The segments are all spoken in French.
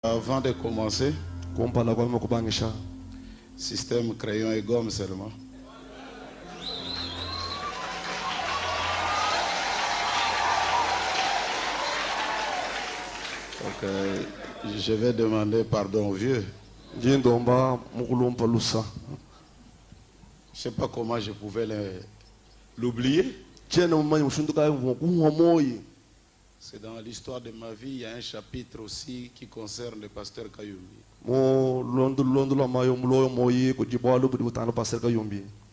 Avant de commencer, système crayon et gomme seulement. Donc, je vais demander pardon au vieux. Je ne sais pas comment je pouvais l'oublier. C'est dans l'histoire de ma vie, il y a un chapitre aussi qui concerne le pasteur Kayumbi.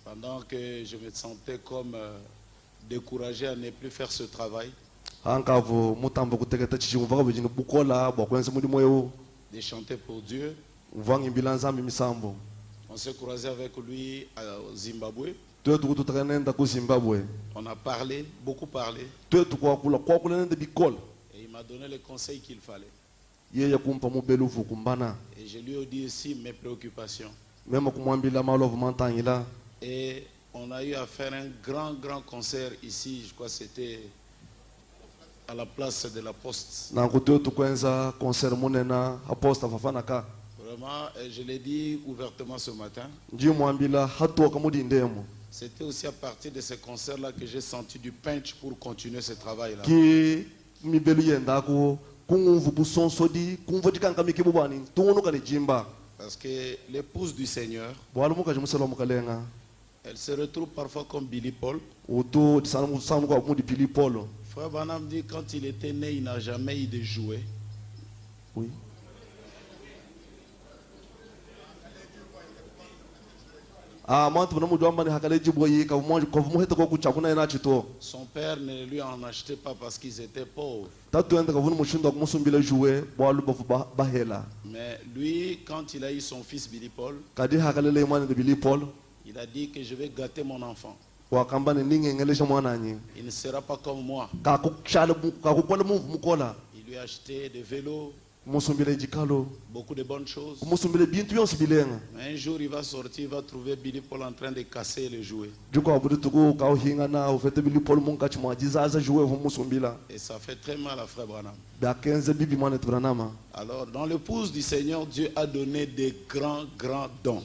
Pendant que je me sentais comme découragé à ne plus faire ce travail, de chanter pour Dieu, on s'est croisé avec lui au Zimbabwe. On a parlé, beaucoup parlé. Et il m'a donné les conseils qu'il fallait. Et je lui ai dit aussi mes préoccupations. Et on a eu à faire un grand concert ici, je crois que c'était à la place de la Poste. Vraiment, je l'ai dit ouvertement ce matin. C'était aussi à partir de ce concert-là que j'ai senti du punch pour continuer ce travail-là. Parce que l'épouse du Seigneur, elle se retrouve parfois comme Billy Paul. Frère Branham dit quand il était né, il n'a jamais eu de jouet. Oui. Son père ne lui en achetait pas parce qu'ils étaient pauvres. Mais lui, quand il a eu son fils Billy Paul, il a dit que je vais gâter mon enfant. Il ne sera pas comme moi. Il lui a acheté des vélos, beaucoup de bonnes choses. Mais un jour il va sortir, il va trouver Billy Paul en train de casser les jouets. Et ça fait très mal à Frère Branham. Alors dans l'épouse du Seigneur, Dieu a donné des grands dons.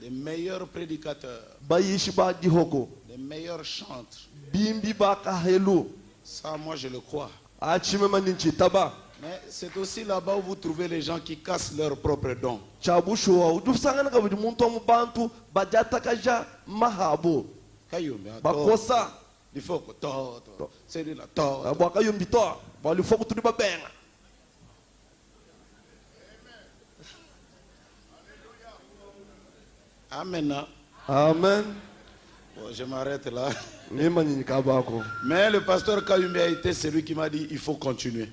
Des meilleurs prédicateurs, des meilleurs chantres. Ça, moi, je le crois. Mais c'est aussi là-bas où vous trouvez les gens qui cassent leurs propres dons. Il faut que c'est là. Amen. Amen. Bon, je m'arrête là. Mais le pasteur Kayumbi a été celui qui m'a dit il faut continuer.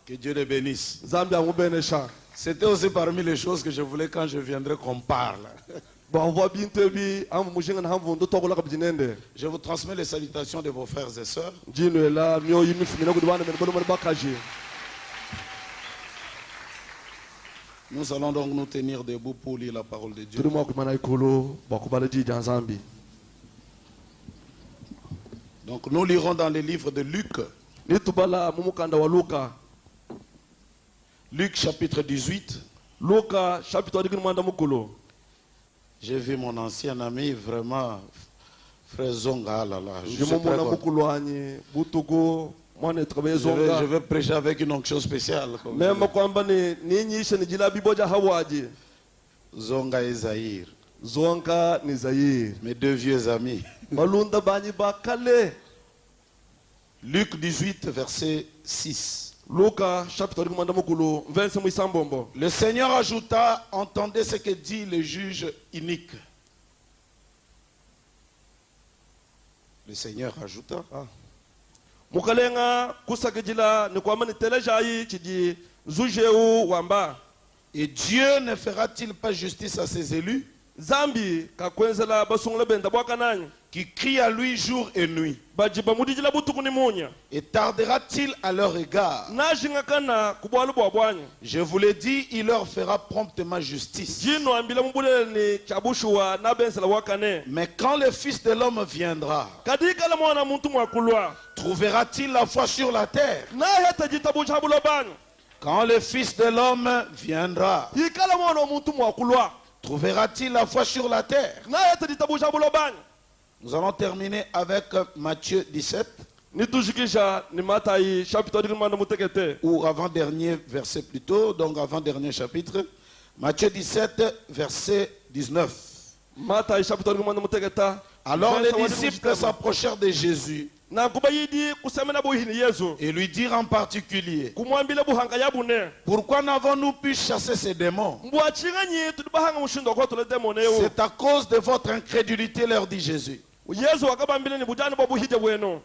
Que Dieu le bénisse. C'était aussi parmi les choses que je voulais quand je viendrai qu'on parle. Je vous transmets les salutations de vos frères et sœurs. Nous allons donc nous tenir debout pour lire la parole de Dieu. Donc nous lirons dans les livres de Luc. Luc chapitre 18. J'ai vu mon ancien ami, vraiment, frère Zonga. Je vais prêcher avec une onction spéciale. Zonga et Zahir. Mes deux vieux amis. Luc 18, verset 6. Le Seigneur ajouta, entendez ce que dit le juge inique. Le Seigneur ajouta. Et Dieu ne fera-t-il pas justice à ses élus Zambi kakwenzela basungula benda bwakananya. Qui crient à lui jour et nuit. Et tardera-t-il à leur égard? Je vous l'ai dit, il leur fera promptement justice. Mais quand le Fils de l'homme viendra, trouvera-t-il la foi sur la terre? Quand le Fils de l'homme viendra, trouvera-t-il la foi sur la terre? Nous allons terminer avec Matthieu 17. Ou avant-dernier verset plutôt, donc avant-dernier chapitre. Matthieu 17, verset 19. Alors les disciples s'approchèrent de Jésus et lui dirent en particulier: pourquoi n'avons-nous pu chasser ces démons? C'est à cause de votre incrédulité, leur dit Jésus.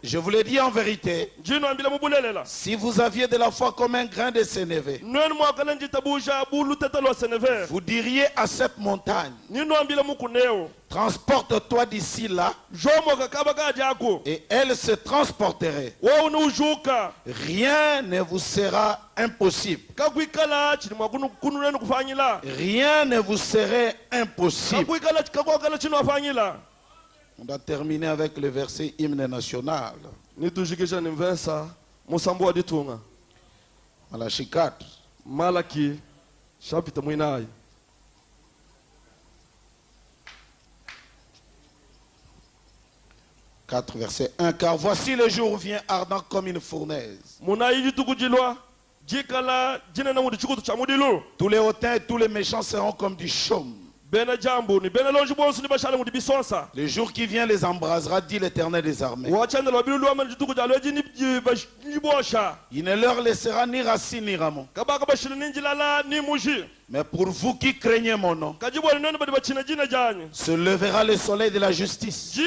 Je vous l'ai dit en vérité, si vous aviez de la foi comme un grain de sénévé, vous diriez à cette montagne: transporte-toi d'ici là, et elle se transporterait. Rien ne vous sera impossible. Rien ne vous serait impossible. On va terminer avec le verset hymne national. Malachi 4. Malaki chapitre 4 verset 1. Car voici le jour vient ardent comme une fournaise. Tous les hautains et tous les méchants seront comme du chaume. Le jour qui vient les embrasera, dit l'Éternel des armées. Il ne leur laissera ni racine ni rameau. Mais pour vous qui craignez mon nom, se levera le soleil de la justice,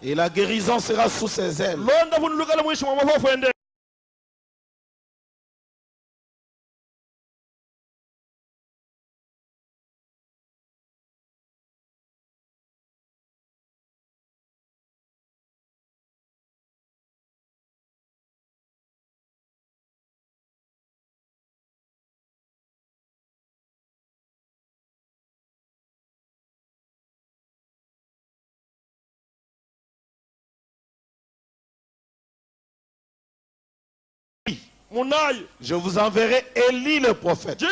et la guérison sera sous ses ailes. Je vous enverrai Élie le prophète,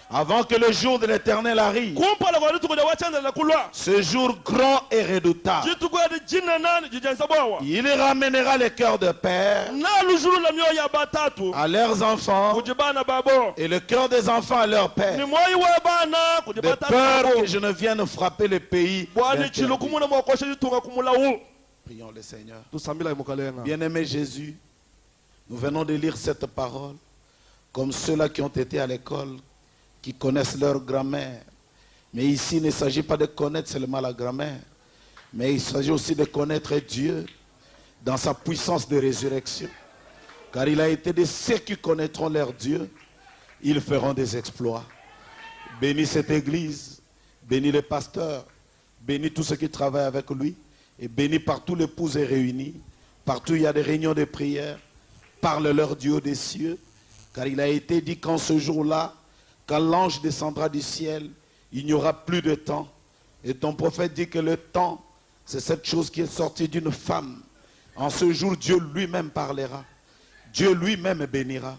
avant que le jour de l'Éternel arrive. Ce jour grand et redoutable. Il ramènera les cœurs de père à leurs enfants, et le cœur des enfants à leur père, de peur que je ne vienne frapper le pays. Prions le Seigneur. Bien-aimé Jésus, nous venons de lire cette parole comme ceux-là qui ont été à l'école, qui connaissent leur grammaire. Mais ici, il ne s'agit pas de connaître seulement la grammaire, mais il s'agit aussi de connaître Dieu dans sa puissance de résurrection. Car il a été de ceux qui connaîtront leur Dieu, ils feront des exploits. Bénis cette église, bénis les pasteurs, bénis tous ceux qui travaillent avec lui, et bénis partout l'épouse est réunie, partout il y a des réunions de prière. Parle-leur du haut des cieux, car il a été dit qu'en ce jour-là, quand l'ange descendra du ciel, il n'y aura plus de temps. Et ton prophète dit que le temps, c'est cette chose qui est sortie d'une femme. En ce jour, Dieu lui-même parlera. Dieu lui-même bénira.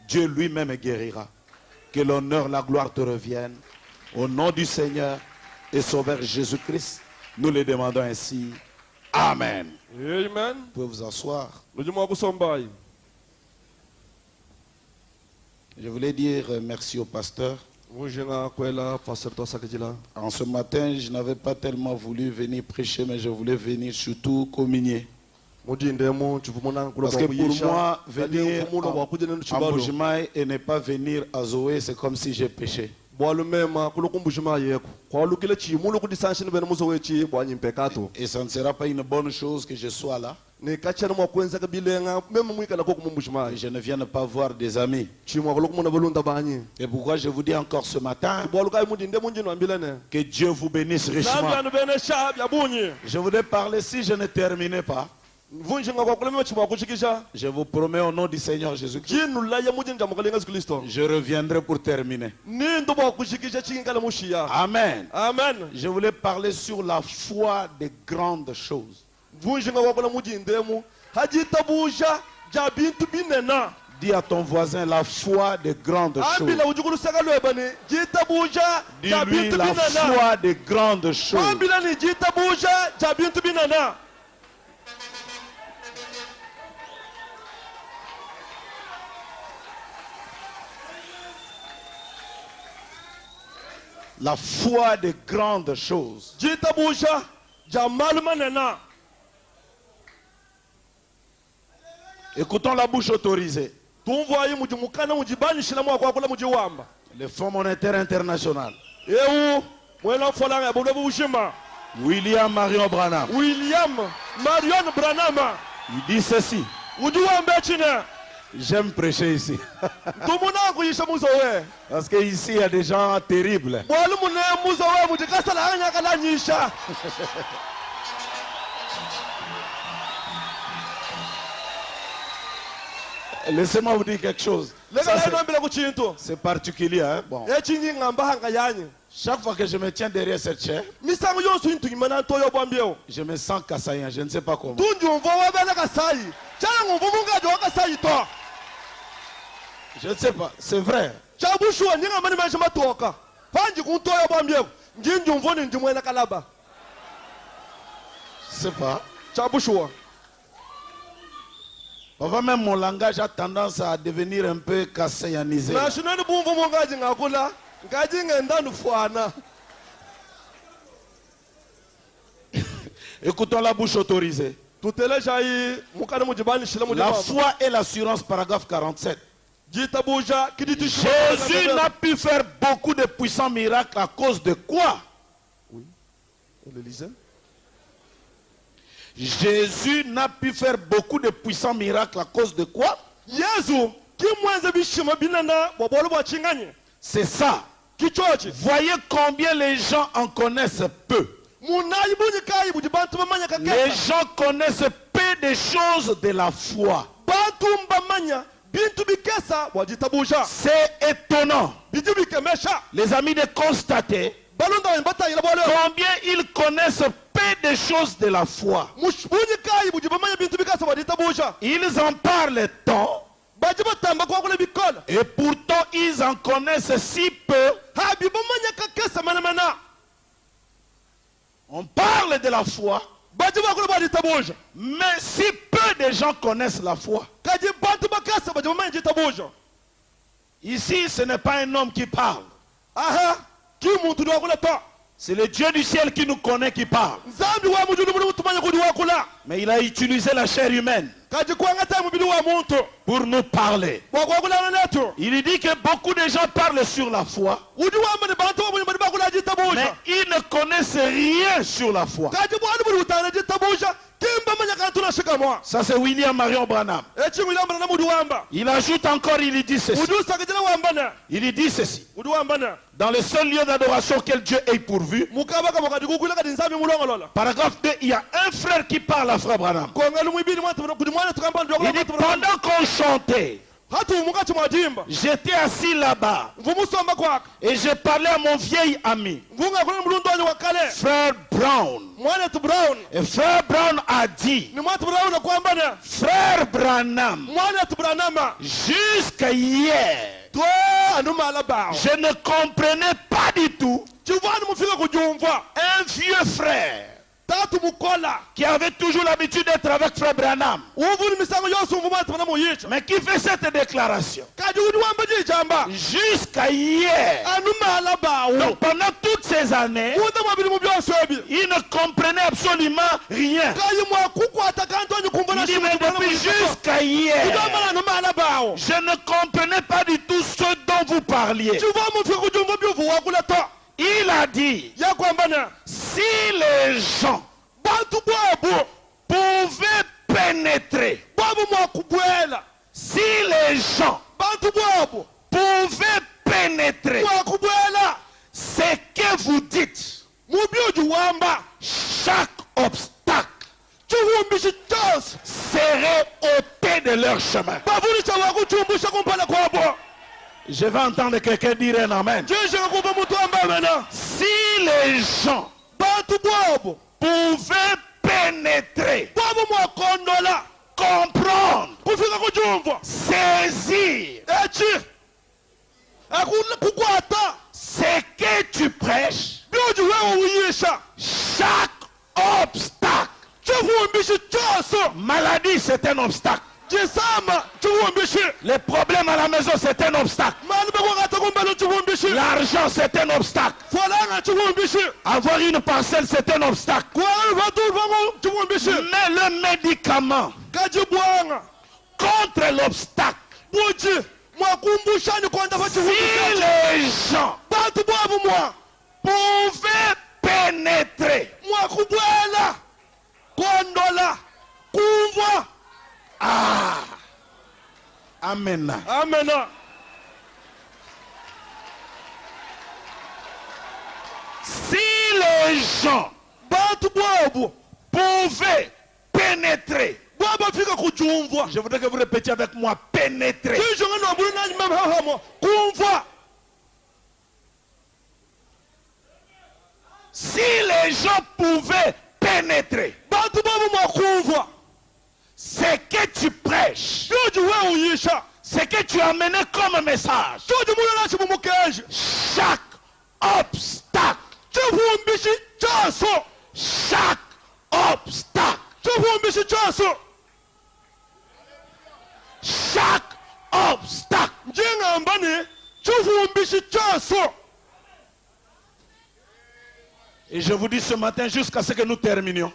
Dieu lui-même guérira. Que l'honneur, la gloire te reviennent. Au nom du Seigneur et Sauveur Jésus-Christ, nous le demandons ainsi. Amen. Amen. Vous pouvez vous asseoir. Je voulais dire merci au pasteur. En ce matin, je n'avais pas tellement voulu venir prêcher, mais je voulais venir surtout communier. Parce que pour moi, venir en Bujimaï et ne pas venir à Zoé, c'est comme si j'ai péché. Et ça ne sera pas une bonne chose que je sois là. Et je ne viens pas voir des amis. Et pourquoi je vous dis encore ce matin que Dieu vous bénisse richement. Je voudrais parler, si je ne terminais pas, je vous promets au nom du Seigneur Jésus-Christ, je reviendrai pour terminer. Amen. Amen. Je voulais parler sur la foi des grandes choses. Dis à ton voisin la foi des grandes choses. Dis-lui la foi des grandes choses. La foi des grandes choses. Écoutons la bouche autorisée. Le Fonds monétaire international. William Marion Branham. Il dit ceci. J'aime prêcher ici. Parce qu'ici, il y a des gens terribles. Laissez-moi vous dire quelque chose. C'est particulier. Hein? Bon. Chaque fois que je me tiens derrière cette chair, je me sens kassaïen. Je ne sais pas comment. Je ne sais pas. C'est vrai. C'est pas. Parfois même mon langage a tendance à devenir un peu kassaïanisé. Écoutons la bouche autorisée. La foi et l'assurance, paragraphe 47. Jésus n'a pu faire beaucoup de puissants miracles à cause de quoi? Oui. On le lisait. Jésus n'a pu faire beaucoup de puissants miracles à cause de quoi? C'est ça. Voyez combien les gens en connaissent peu. Les gens connaissent peu des choses de la foi. C'est étonnant, les amis, de constater combien ils connaissent peu des choses de la foi. Ils en parlent tant, et pourtant ils en connaissent si peu. On parle de la foi, mais si peu de gens connaissent la foi. Ici, ce n'est pas un homme qui parle. C'est le Dieu du ciel qui nous connaît qui parle. Mais il a utilisé la chair humaine pour nous parler. Il dit que beaucoup de gens parlent sur la foi, mais ils ne connaissent rien sur la foi. Ça c'est William Marion Branham. Il ajoute encore, il dit ceci. Il dit ceci. Dans le seul lieu d'adoration auquel Dieu est pourvu, paragraphe 2, il y a un frère qui parle à frère Branham. Il dit pendant qu'on chantait, j'étais assis là-bas et j'ai parlé à mon vieil ami, frère Brown. Et frère Brown a dit, frère Branham, jusqu'à hier, je ne comprenais pas du tout un vieux frère qui avait toujours l'habitude d'être avec frère Branham, mais qui fait cette déclaration jusqu'à hier. Donc pendant toutes ces années, il ne comprenait absolument rien. Il dit, mais depuis jusqu'à hier, je ne comprenais pas du tout ce dont vous parlez. parliez. Il a dit, si les gens pouvaient pénétrer, si les gens pouvaient pénétrer ce que vous dites, chaque obstacle serait ôté de leur chemin. Je vais entendre quelqu'un dire un amen. Si les gens pouvaient pénétrer, comprendre, saisir ce que tu prêches, chaque obstacle, maladie c'est un obstacle, les problèmes à la maison c'est un obstacle, l'argent c'est un obstacle, avoir une parcelle c'est un obstacle, mais le médicament contre l'obstacle, si les gens pouvaient pénétrer, amen. Amen. Si les gens pouvaient pénétrer, je voudrais que vous répétiez avec moi, pénétrer. Si les gens pouvaient pénétrer ce que tu prêches, ce que tu as amené comme message, chaque obstacle, chaque obstacle, chaque obstacle, et je vous dis ce matin jusqu'à ce que nous terminions,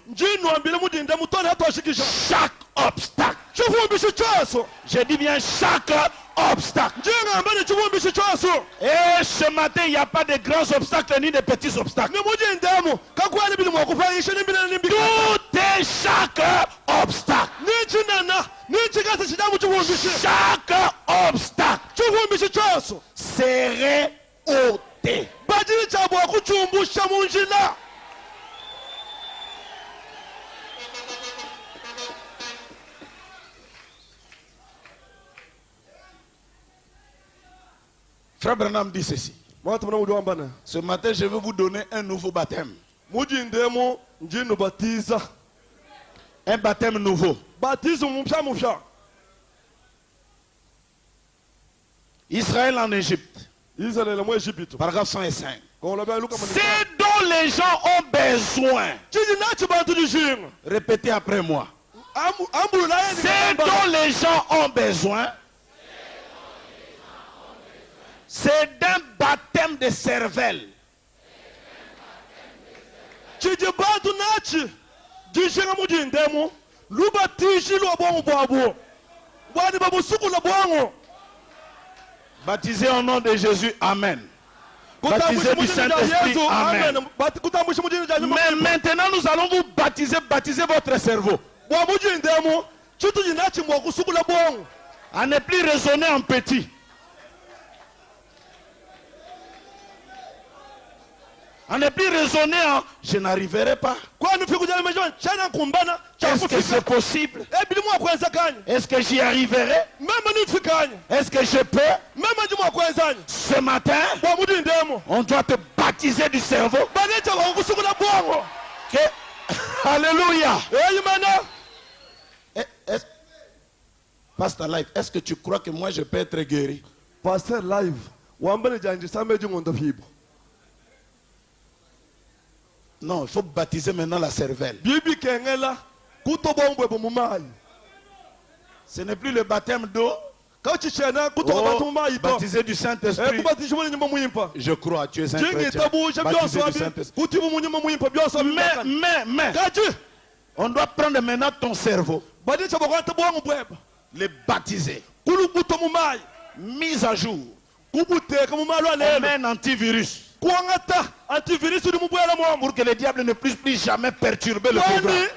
chaque obstacle, je dis bien chaque obstacle, et ce matin il n'y a pas de grands obstacles ni de petits obstacles, tout est chaque obstacle, chaque obstacle serait ôté. Frère Branham dit ceci. Ce matin, je vais vous donner un nouveau baptême. Un baptême nouveau. Israël en Égypte. Paragraphe 105. C'est dont les gens ont besoin. Répétez après moi. C'est dont les gens ont besoin. C'est d'un baptême de cervelle. Baptisé au nom de Jésus, amen. Baptisé du Saint-Esprit, amen. Mais maintenant nous allons vous baptiser votre cerveau. À ne plus raisonner en petit. À ne plus raisonner en je n'arriverai pas. Est-ce que c'est possible? Est-ce que j'y arriverai? Est-ce que je peux? Ce matin, on doit te baptiser du cerveau. Okay. Alléluia. Pasteur Live, est-ce que tu crois que moi je peux être guéri? Pasteur Live, non, il faut baptiser maintenant la cervelle. Ce n'est plus le baptême d'eau. Baptisé du Saint-Esprit. Je crois, tu es un chrétien. Baptisé du Saint-Esprit. Mais, on doit prendre maintenant ton cerveau, le baptiser, mise à jour, On met un antivirus pour que le diable ne puisse plus jamais perturber le programme.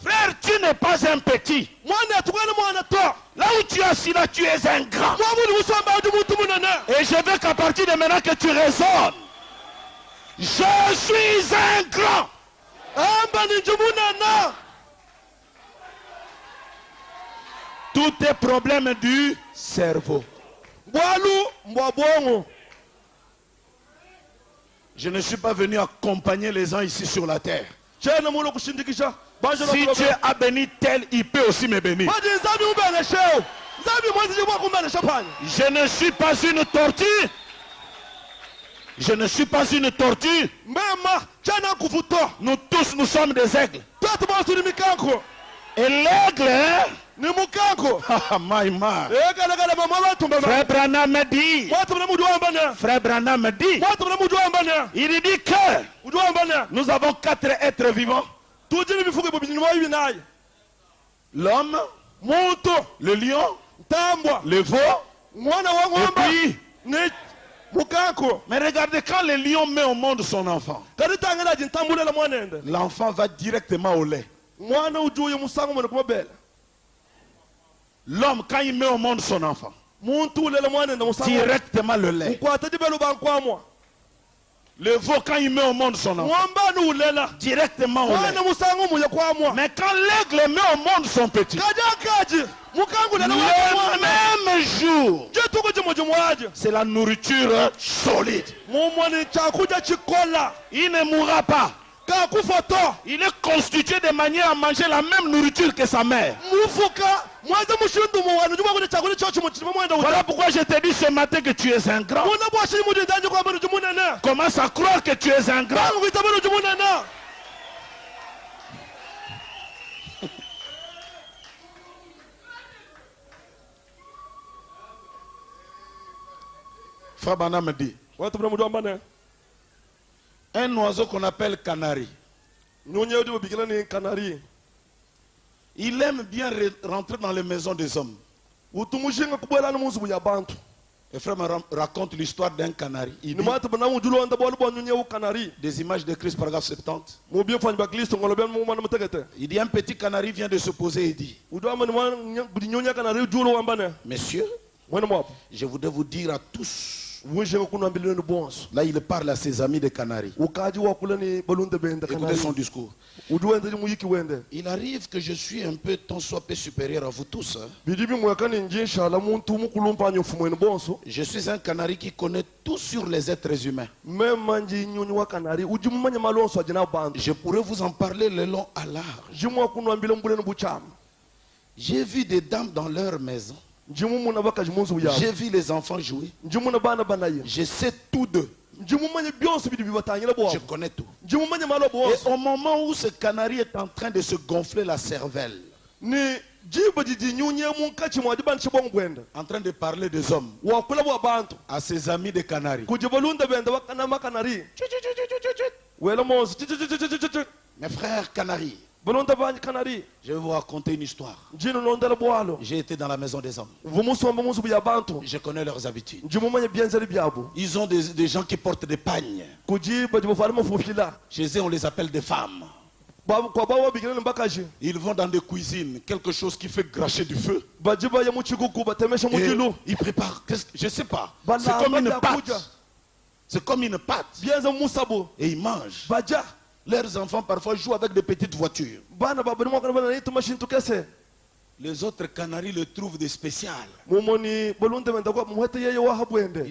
Frère, tu n'es pas un petit. Là où tu es assis, là, tu es un grand. Et je veux qu'à partir de maintenant que tu raisonnes. Je suis un grand. Tout est problème du cerveau. Je ne suis pas venu accompagner les gens ici sur la terre. Si Dieu a béni tel, il peut aussi me bénir. Je ne suis pas une tortue. Je ne suis pas une tortue. Nous tous, nous sommes des aigles. Et l'aigle, hein? Frère Branham me dit. Frère Branham me dit. Il dit que nous avons 4 êtres vivants. L'homme, le lion, le veau, et puis. Mais regardez, quand le lion met au monde son enfant, l'enfant va directement au lait. L'homme, quand il met au monde son enfant, directement le lait. Le veau, quand il met au monde son enfant, directement au lait. Mais quand l'aigle met au monde son petit, le même jour, c'est la nourriture solide. Il ne mourra pas. Il est constitué de manière à manger la même nourriture que sa mère. Voilà pourquoi je te dis ce matin que tu es un grand. Commence à croire que tu es un grand. Fabana me dit. Un oiseau qu'on appelle canari. Il aime bien rentrer dans les maisons des hommes. Et frère me raconte l'histoire d'un canari. Il dit, des images de Christ, paragraphe 70. Il dit, un petit canari vient de se poser et dit, messieurs, je voudrais vous dire à tous. Là, il parle à ses amis de Canaries. Écoutez son discours. Il arrive que je suis un peu, tant soit peu supérieur à vous tous. Hein. Je suis un canari qui connaît tout sur les êtres humains. Je pourrais vous en parler le long à large. J'ai vu des dames dans leur maison. J'ai vu les enfants jouer. Je sais tout d'eux. Je connais tout. Et au moment où ce canari est en train de se gonfler la cervelle, en train de parler des hommes à ses amis de Canaries. Mes frères Canaries, je vais vous raconter une histoire. J'ai été dans la maison des hommes. Je connais leurs habitudes. Ils ont des gens qui portent des pagnes. Chez eux, on les appelle des femmes. Ils vont dans des cuisines, quelque chose qui fait cracher du feu. Et ils préparent, je ne sais pas, c'est comme une pâte. C'est comme une pâte. Et ils mangent. Leurs enfants parfois jouent avec des petites voitures. Les autres canaris le trouvent des spéciales. Il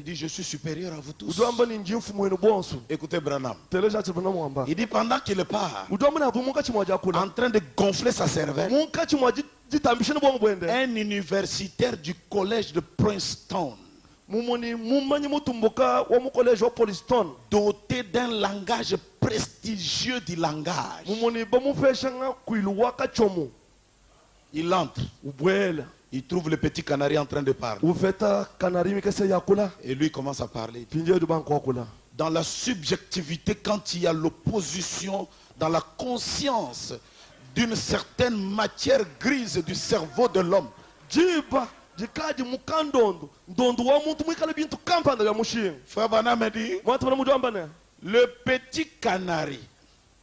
dit, je suis supérieur à vous tous. Écoutez Branham. Il dit, pendant qu'il part, en train de gonfler sa cervelle, un universitaire du collège de Princeton, doté d'un langage prestigieux du langage, il entre. Il trouve le petit canari en train de parler. Et lui commence à parler. Dans la subjectivité, quand il y a l'opposition dans la conscience d'une certaine matière grise du cerveau de l'homme, jikaji mukandondo ndondo wa muntu mwikala bintu kampanda ya mushinga. Frère Branham me dit, Mwatu bana mujamba ne. le petit canari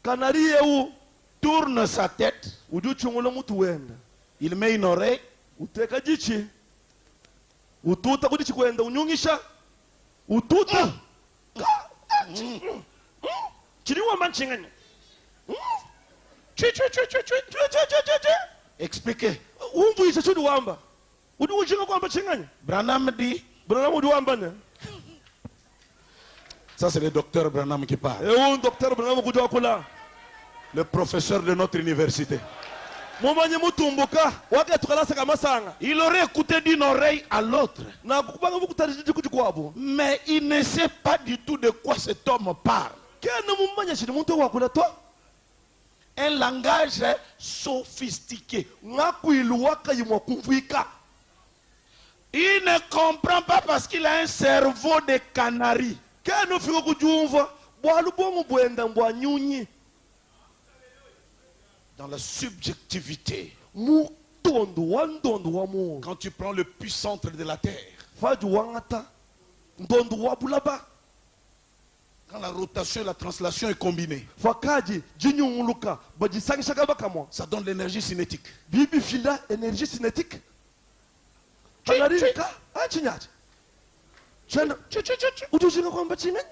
Kanari yewu tourne sa tête, uju chungula mutu wenda. il met une oreille, Uteka jichi. Ututa kudichi kwenda unyungisha. Ututa. Chini wa manchinganya. expliquez. Umvu isa chudi wamba. Udu ujinga kwamba chinganya. Branham dit, Branham udu wamba ne. ça c'est le docteur Branham qui parle, Un docteur Branham kudu wakula. le professeur de notre université. Mumanye mutumbuka wake tukalasa kama sanga. Il aurait écouté d'une oreille à l'autre, Na kubanga bukutarije kujikwabo. mais il ne sait pas du tout de quoi cet homme parle. Kena mumanya chini muntu wakula to. Un langage sophistiqué. Ngakwilu wakayimwa kumvika. Il ne comprend pas parce qu'il a un cerveau de canari. Kena ufika kujumva bwalu bomu bwenda mbwa nyunyi. Dans la subjectivité. Mutondo wandondo wa mu. Quand tu prends le puits-centre de la terre, Faju wangata. Ndondo wa bulaba. quand la rotation et la translation est combinée, Fakaji jinyunguluka bajisangisha kabakamo. ça donne l'énergie cinétique. Bibi fila énergie cinétique. Kanarika achinyati. Chena udushinga kwamba chinganya.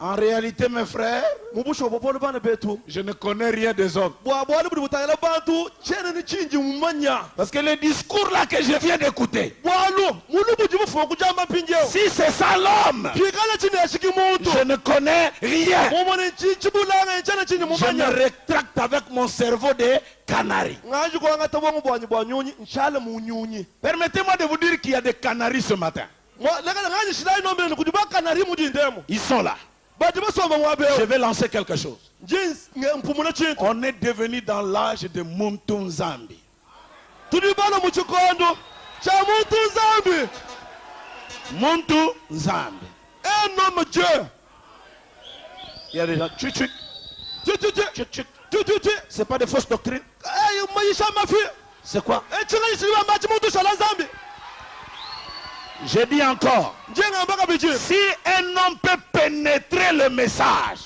En réalité, mes frères, Mubusho bopolo bana betu. je ne connais rien des hommes. Bwa bwali budi butayala bantu chena ni chinji mumanya. Parce que le discours là que je viens d'écouter, Bwalu mulu budi bufu kujamba pinjeo. si c'est ça l'homme, Pikala chini ashiki muntu. je ne connais rien. Mumone chinji bulanga chena chinji Je me mumanya. rétracte avec mon cerveau de canari. Ngaji kwa ngata bongo bwanyunyi nshala munyunyi. Permettez-moi de vous dire qu'il y a des canaris ce matin. Lega ngaji shidai nombe kujibaka kanari mujindemo. Ils sont là. Je vais lancer quelque chose. On est devenu dans l'âge de Muntunzambi. Muntunzambi. Un homme Dieu. Il y a des gens. C'est pas des fausses doctrines. C'est quoi? Je dis encore, si un homme peut pénétrer le message,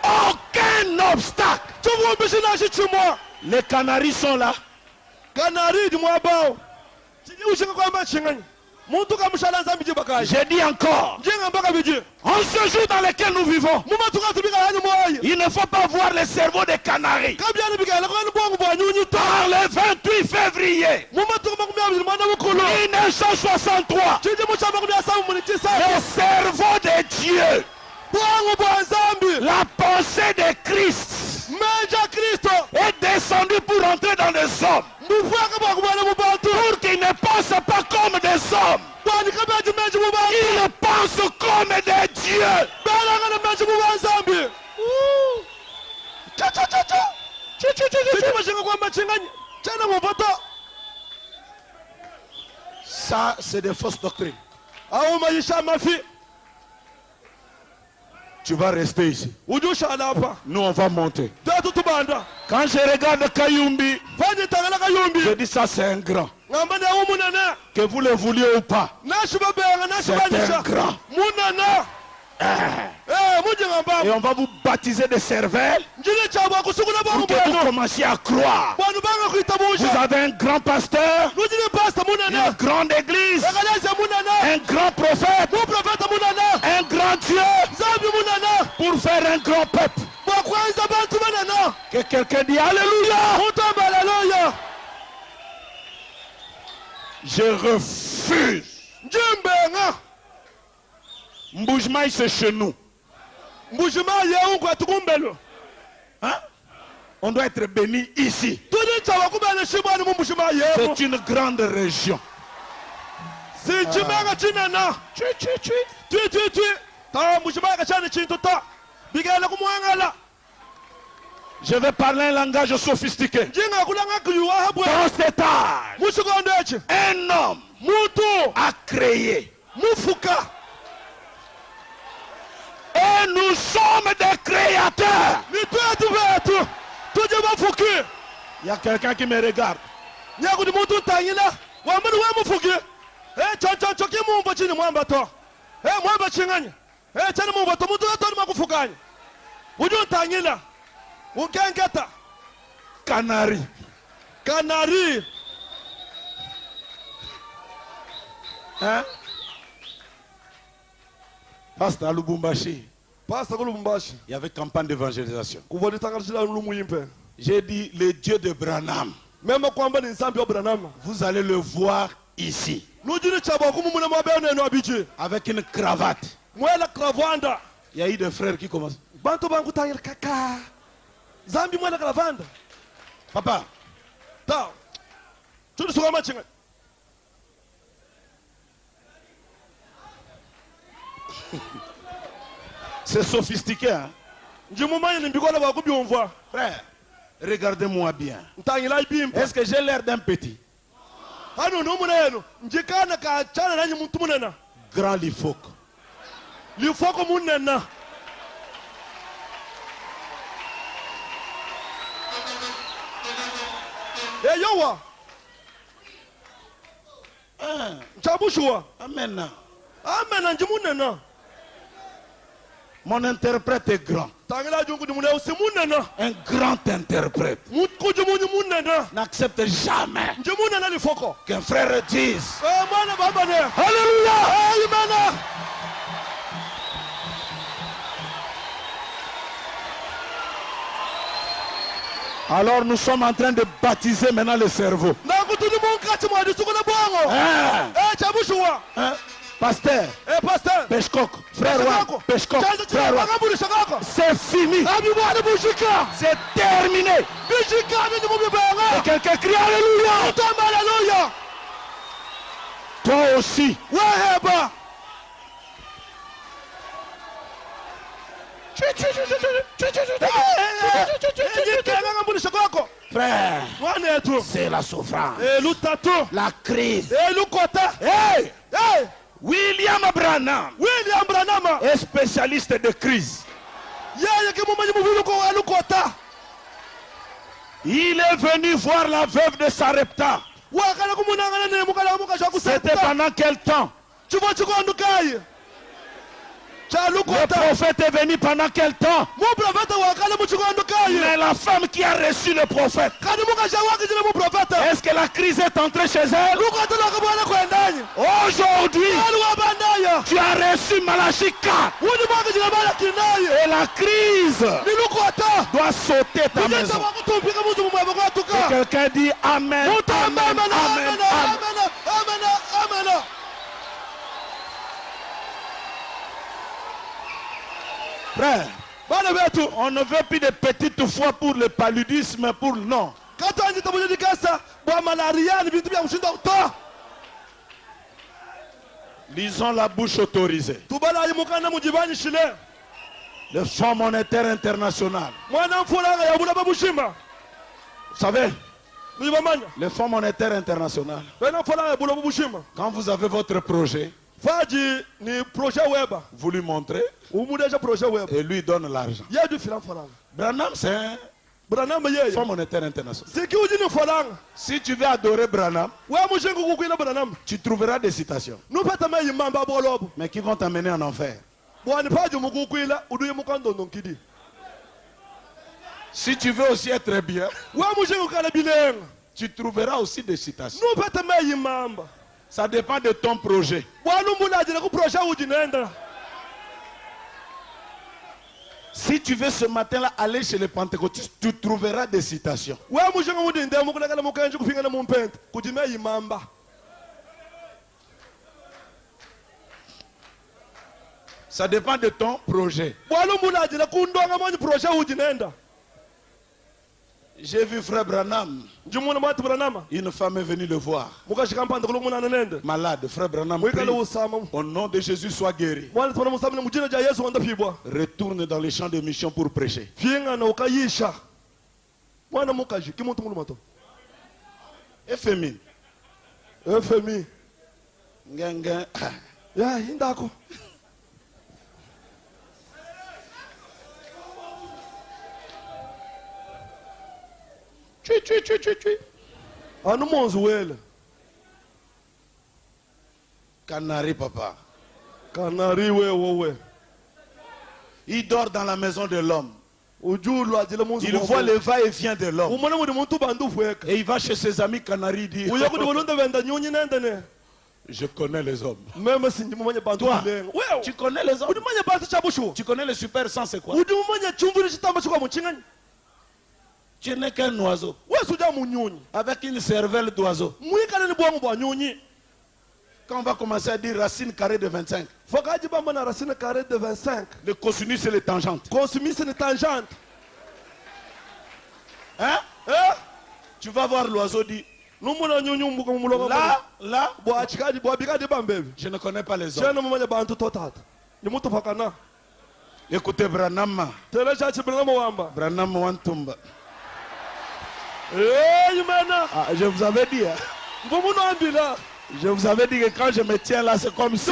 aucun obstacle. Les canaris sont là. Je dis encore, en ce jour dans lequel nous vivons, il ne faut pas voir le cerveau des canaris. Par le 28 février 1963, le cerveau de Dieu, la pensée de Christ est descendue pour entrer dans les hommes, pour qu'ils ne pensent pas comme des hommes, ils pensent comme des dieux. Ça, c'est des fausses doctrines. Tu vas rester ici. Nous, on va monter. Quand je regarde Kayumbi, je dis ça, c'est un grand. Que vous le vouliez ou pas, c'est un grand. Et on va vous baptiser de cervelle pour que vous commenciez à croire. Vous avez un grand pasteur, une grande église, un grand prophète, un grand Dieu pour faire un grand peuple. Que quelqu'un dit Alléluia. Je refuse. Mboujmaï, c'est chez nous. Hein? On doit être béni ici. C'est une grande région. Je vais parler un langage sophistiqué. Dans cet âge, un homme a créé Et nous sommes des créateurs. Il y a quelqu'un qui me regarde. Canari. Canari. Hein? Pasteur Lubumbashi. Pasteur Lubumbashi. Il y avait campagne d'évangélisation. J'ai dit le Dieu de Branham. Vous allez le voir ici. Avec une cravate. Il y a eu des frères qui commencent. Papa. C'est sophistiqué, hein? Frère, regardez-moi bien. Est-ce que j'ai l'air d'un petit? Grand Lifok. Amen. Mon interprète est grand. Un grand interprète n'accepte jamais qu'un frère dise Alléluia. Alors nous sommes en train de baptiser maintenant le cerveau. Pasteur, Peshkok, frère Roi, Peshkok, frère Roi, c'est fini, c'est terminé. Et quelqu'un crie Alléluia. Toi aussi. Frère, c'est la souffrance, la crise. William Branham est spécialiste de crise. Il est venu voir la veuve de Sarepta. C'était pendant quel temps? Le prophète est venu pendant quel temps? Mais la femme qui a reçu le prophète, est-ce que la crise est entrée chez elle? Aujourd'hui, tu as reçu Malachie 4. Et la crise doit sauter ta maison. Et quelqu'un dit Amen. Amen. Amen. Amen. Frère, on ne veut plus de petites foi pour le paludisme, pour non. Lisons la bouche autorisée. Le Fonds monétaire international. Vous savez, le Fonds monétaire international, quand vous avez votre projet, vous lui montrez et lui donne l'argent. Branham, c'est un Fonds monétaire international. Si tu veux adorer Branham, tu trouveras des citations, mais qui vont t'amener en enfer. Si tu veux aussi être bien, tu trouveras aussi des citations. Ça dépend de ton projet. Si tu veux ce matin-là aller chez les pentecôtistes, tu trouveras des citations. Ça dépend de ton projet. J'ai vu frère Branham. Une femme est venue le voir. Malade, frère Branham prie. Au nom de Jésus, sois guéri. Retourne dans les champs de mission pour prêcher. FMI. Tui. Anu monzuela. Canari, papa. Canari, ouais. Il dort dans la maison de l'homme. Il Il voit le va-et-vient de l'homme. Et il va chez ses amis canaris dire je connais les hommes. Toi, tu connais les hommes. Tu connais le super sang, c'est quoi? Tu n'es qu'un oiseau avec une cervelle d'oiseau. Quand on va commencer à dire racine carrée de 25, le cosinus c'est les tangentes. Hein? Tu vas voir l'oiseau dire là, je ne connais pas les hommes. Écoutez Branham. Branham Wantumba. Je vous avais dit. Je vous avais dit que quand je me tiens là, c'est comme si...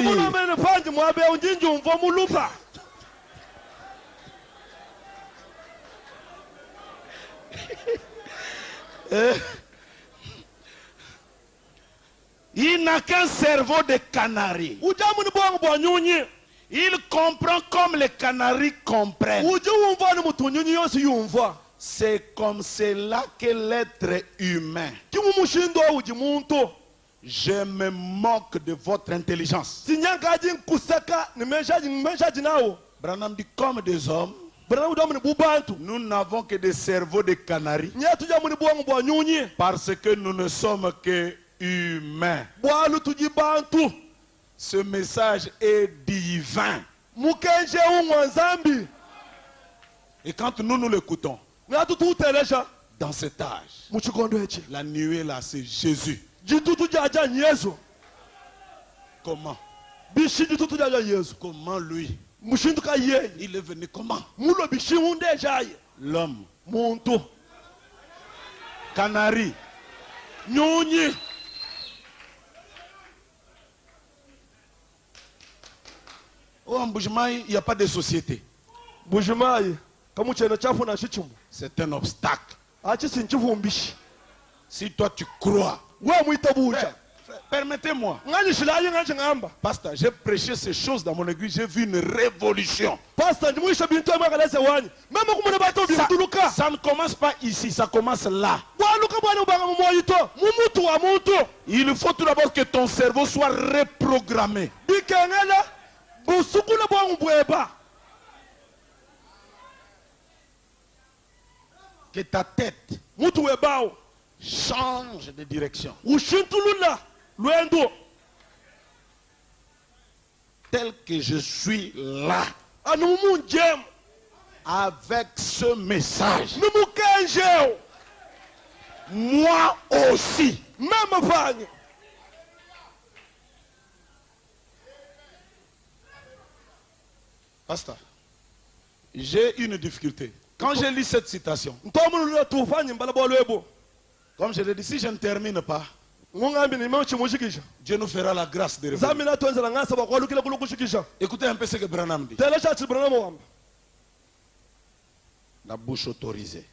Il n'a qu'un cerveau de canari. Il comprend comme les canaris comprennent. C'est comme cela que l'être humain. Je me moque de votre intelligence. Branham dit comme des hommes. Nous n'avons que des cerveaux de canaris. Parce que nous ne sommes que humains. Ce message est divin. Et quand nous l'écoutons, dans cet âge, la nuée là, c'est Jésus. Comment? Comment lui? Il est venu comment? L'homme. Canari. Oh, en Bujimaï, il n'y a pas de société. C'est un obstacle. Si toi tu crois, permettez-moi. Pasteur, j'ai prêché ces choses dans mon église, j'ai vu une révolution. Ça ne commence pas ici, ça commence là. Il faut tout d'abord que ton cerveau soit reprogrammé. Que ta tête change de direction. Tel que je suis là, avec ce message, moi aussi, pasteur, j'ai une difficulté. Quand je lis cette citation, comme je l'ai dit, si je ne termine pas, Dieu nous fera la grâce de revenir. Écoutez un peu ce que Branham dit. La bouche autorisée.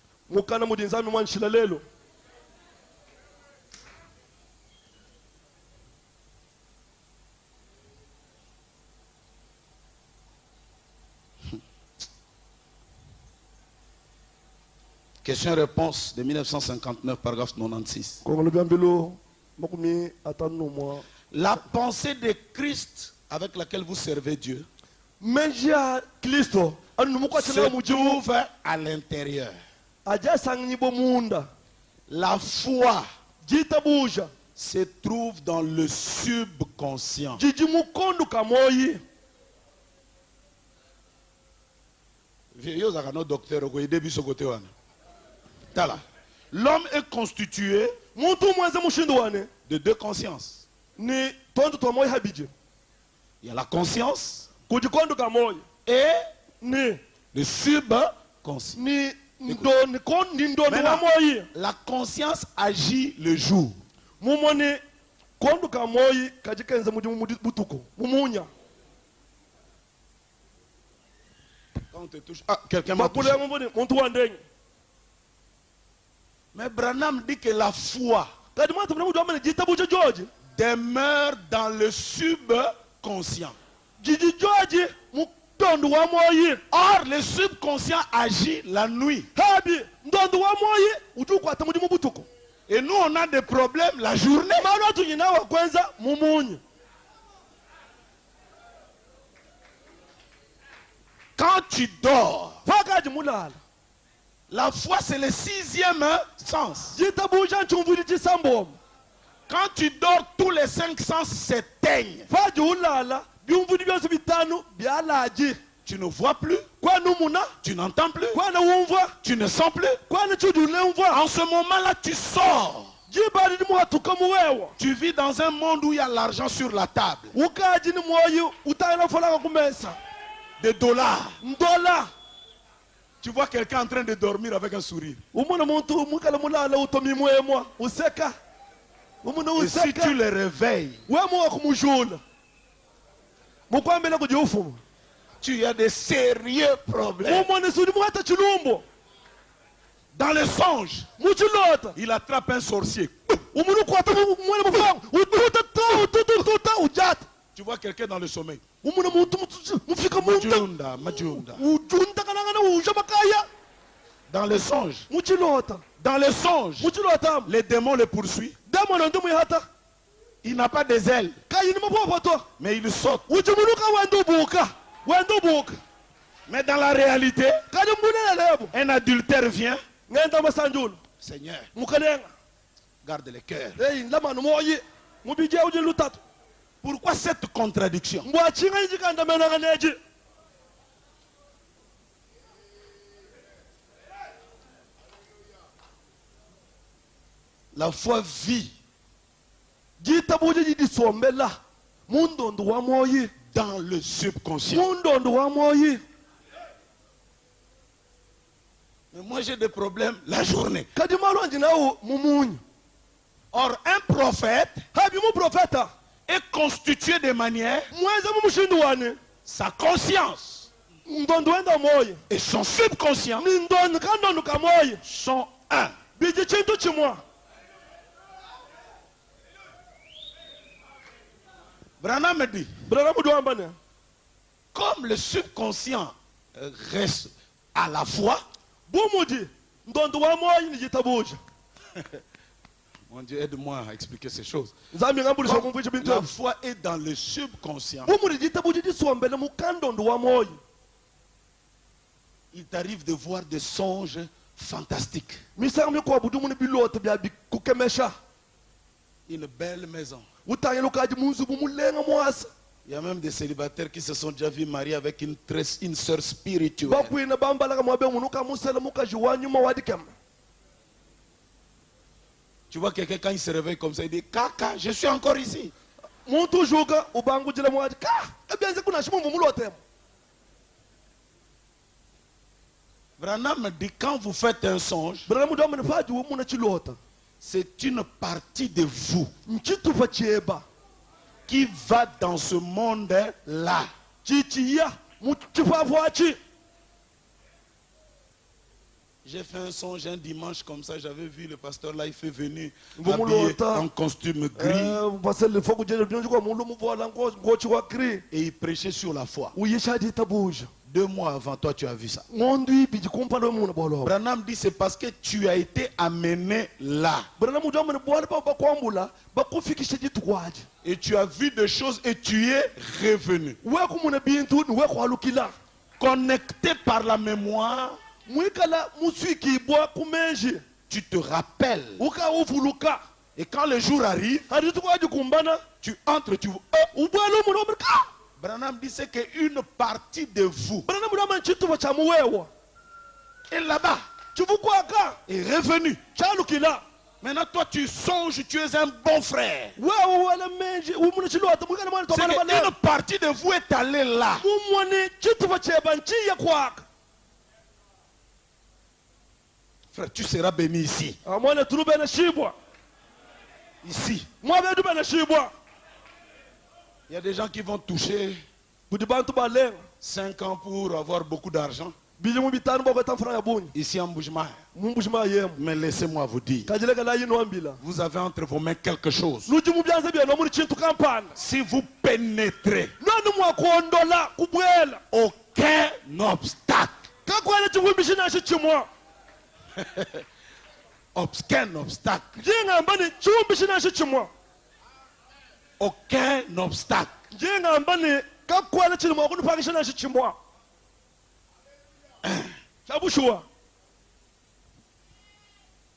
Question-réponse de 1959, paragraphe 96. La pensée de Christ avec laquelle vous servez Dieu se trouve à l'intérieur. La foi se trouve dans le subconscient. L'homme est constitué de deux consciences. Il y a la conscience et le subconscient. Maintenant, la conscience agit le jour. Quand on te touche, quelqu'un m'a touché. Mais Branham dit que la foi demeure dans le subconscient. Or, le subconscient agit la nuit. Et nous, on a des problèmes la journée. Quand tu dors, la foi c'est le sixième sens. Quand tu dors, tous les cinq sens s'éteignent. Tu ne vois plus, tu n'entends plus, tu ne sens plus. En ce moment-là, tu sors. Tu vis dans un monde où il y a l'argent sur la table. Des dollars. Tu vois quelqu'un en train de dormir avec un sourire. Et si tu le réveilles, tu as des sérieux problèmes. Dans le songe, il attrape un sorcier. Tu vois quelqu'un dans le sommeil. Dans le songe, les démons le poursuivent. Il n'a pas des ailes, mais il saute. Mais dans la réalité, un adultère vient. Seigneur, garde le cœur. Pourquoi cette contradiction? La foi vit dans le subconscient. Mais moi j'ai des problèmes la journée. Or un prophète est constitué de manière, sa conscience et son subconscient sont un. Branham me dit, comme le subconscient reste à la foi, mon Dieu, aide-moi à expliquer ces choses. La foi est dans le subconscient. Il t'arrive de voir des songes fantastiques. Une belle maison. Il y a même des célibataires qui se sont déjà vus mariés avec une sœur spirituelle. Tu vois quelqu'un quand il se réveille comme ça, il dit Kaka, je suis encore ici. Branham me dit quand vous faites un songe, c'est une partie de vous qui va dans ce monde-là. J'ai fait un songe un dimanche comme ça, j'avais vu le pasteur là, il fait venir habillé en costume gris. Et il prêchait sur la foi. 2 mois avant toi, tu as vu ça. Branham dit c'est parce que tu as été amené là. Et tu as vu des choses et tu es revenu. Connecté par la mémoire. Tu te rappelles. Et quand le jour arrive, tu entres, tu vois. Branham dit c'est qu'une partie de vous est là-bas, est revenu. Maintenant toi tu songes, tu es un bon frère. C'est qu'une partie de vous est allée là. Frère, tu seras béni ici. Ici. Il y a des gens qui vont toucher 5 ans pour avoir beaucoup d'argent. Ici en Boujma. Mais laissez-moi vous dire, vous avez entre vos mains quelque chose. Si vous pénétrez, aucun obstacle, aucun obstacle, aucun obstacle.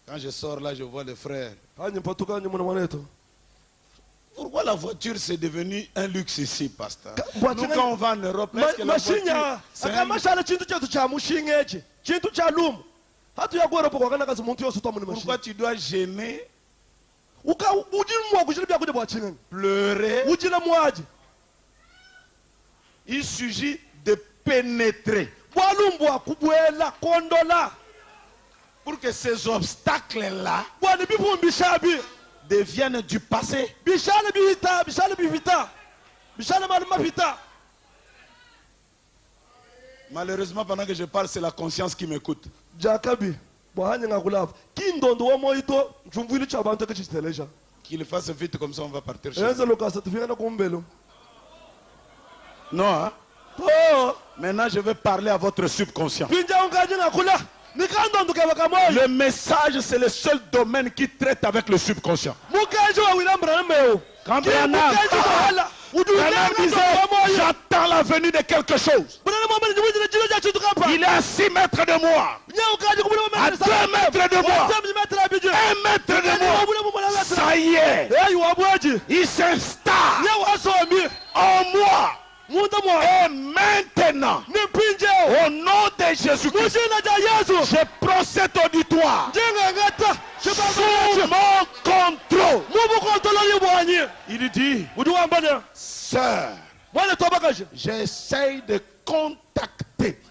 Quand je sors là, je vois les frères. Pourquoi la voiture c'est devenu un luxe ici, pasteur? Nous quand on va en Europe, est-ce que la voiture c'est pourquoi tu dois gêner, pleurer? Il suffit de pénétrer pour que ces obstacles-là deviennent du passé. Malheureusement, pendant que je parle, c'est la conscience qui m'écoute. Qu'il fasse vite, comme ça on va partir chez nous. Non, hein? Maintenant, je vais parler à votre subconscient. Le message, c'est le seul domaine qui traite avec le subconscient. Quand Branham disait, j'attends la venue de quelque chose. Il est à 6 mètres de moi, à 2 mètres de moi, 1 mètre de moi. Ça y est, il s'installe en moi. Et maintenant, au nom de Jésus-Christ, je procède auditoire sous mon contrôle. Il dit, sœur, j'essaye de contacter.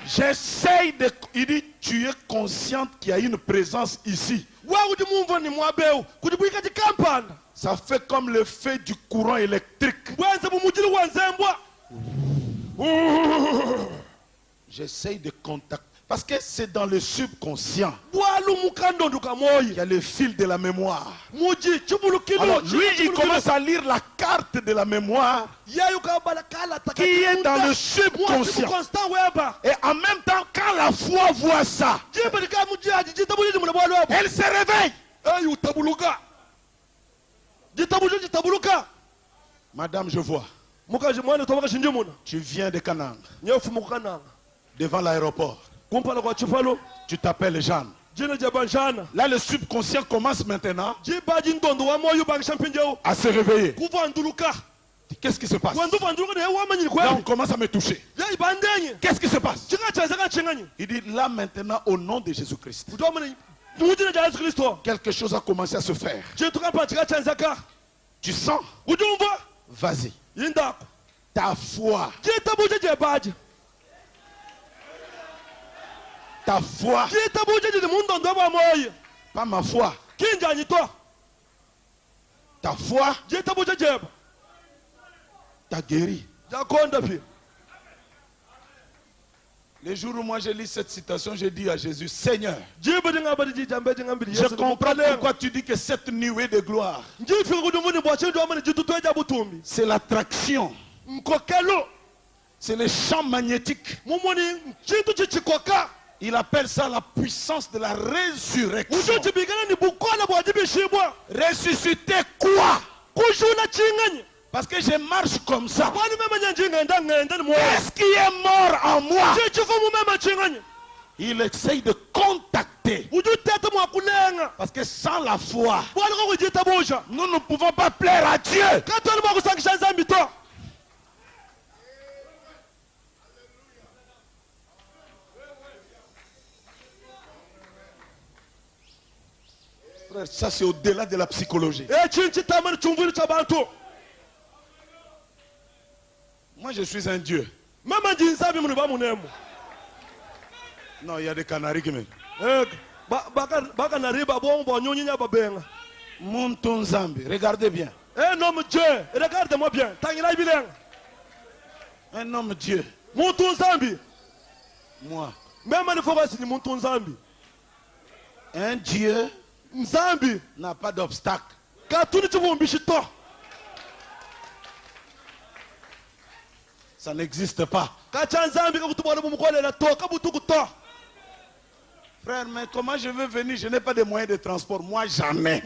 J'essaye de... Il dit, tu es consciente qu'il y a une présence ici. Ça fait comme le fait du courant électrique. J'essaye de contacter. Parce que c'est dans le subconscient. Il y a le fil de la mémoire. Alors lui, il commence à lire la carte de la mémoire qui est dans le subconscient. Et en même temps, quand la foi voit ça, elle se réveille. Madame, je vois. Tu viens de Canaan. Devant l'aéroport. Tu t'appelles Jeanne. Là, le subconscient commence maintenant à se réveiller. Qu'est-ce qui se passe? Là, on commence à me toucher. Qu'est-ce qui se passe? Il dit, là maintenant, au nom de Jésus-Christ, quelque chose a commencé à se faire. Tu sens? Vas-y. Ta foi. Ta foi. Pas ma foi. Ta foi t'a guéri. Le jour où moi je lis cette citation, je dis à Jésus, Seigneur, je comprends pourquoi tu dis que cette nuée de gloire, c'est l'attraction, c'est le champ magnétique. Il appelle ça la puissance de la résurrection. Ressusciter quoi? Parce que je marche comme ça. Qu'est-ce qui est mort en moi? Il essaye de contacter. Parce que sans la foi, nous ne pouvons pas plaire à Dieu. Ça c'est au-delà de la psychologie. Moi je suis un Dieu. Non, il y a des canaris qui me... Monton Zambi, regardez bien. Un homme Dieu, regarde-moi bien. Un homme Dieu. Muntu Nzambi. Moi. Même il faut que c'est Muntu Nzambi. Un Dieu Nzambi n'a pas d'obstacle. Ça n'existe pas. Frère, mais comment je veux venir? Je n'ai pas de moyens de transport. Moi, jamais.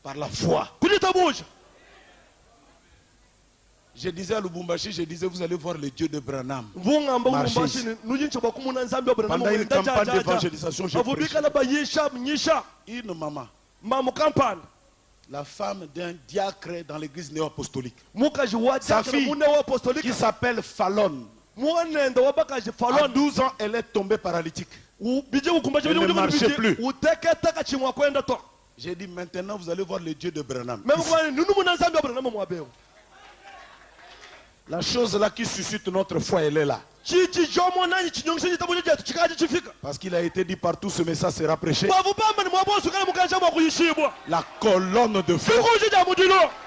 Par la foi. Je disais à Lubumbashi, je disais, vous allez voir le Dieu de Branham. Pendant une campagne d'évangélisation, je prêchais. Une maman, la femme d'un diacre dans l'église néo-apostolique. Sa fille, qui s'appelle Fallon, à 12 ans, elle est tombée paralytique. Elle ne marchait plus. J'ai dit, maintenant vous allez voir le Dieu de Branham. La chose là qui suscite notre foi, elle est là. Parce qu'il a été dit partout, ce message sera prêché. La colonne de feu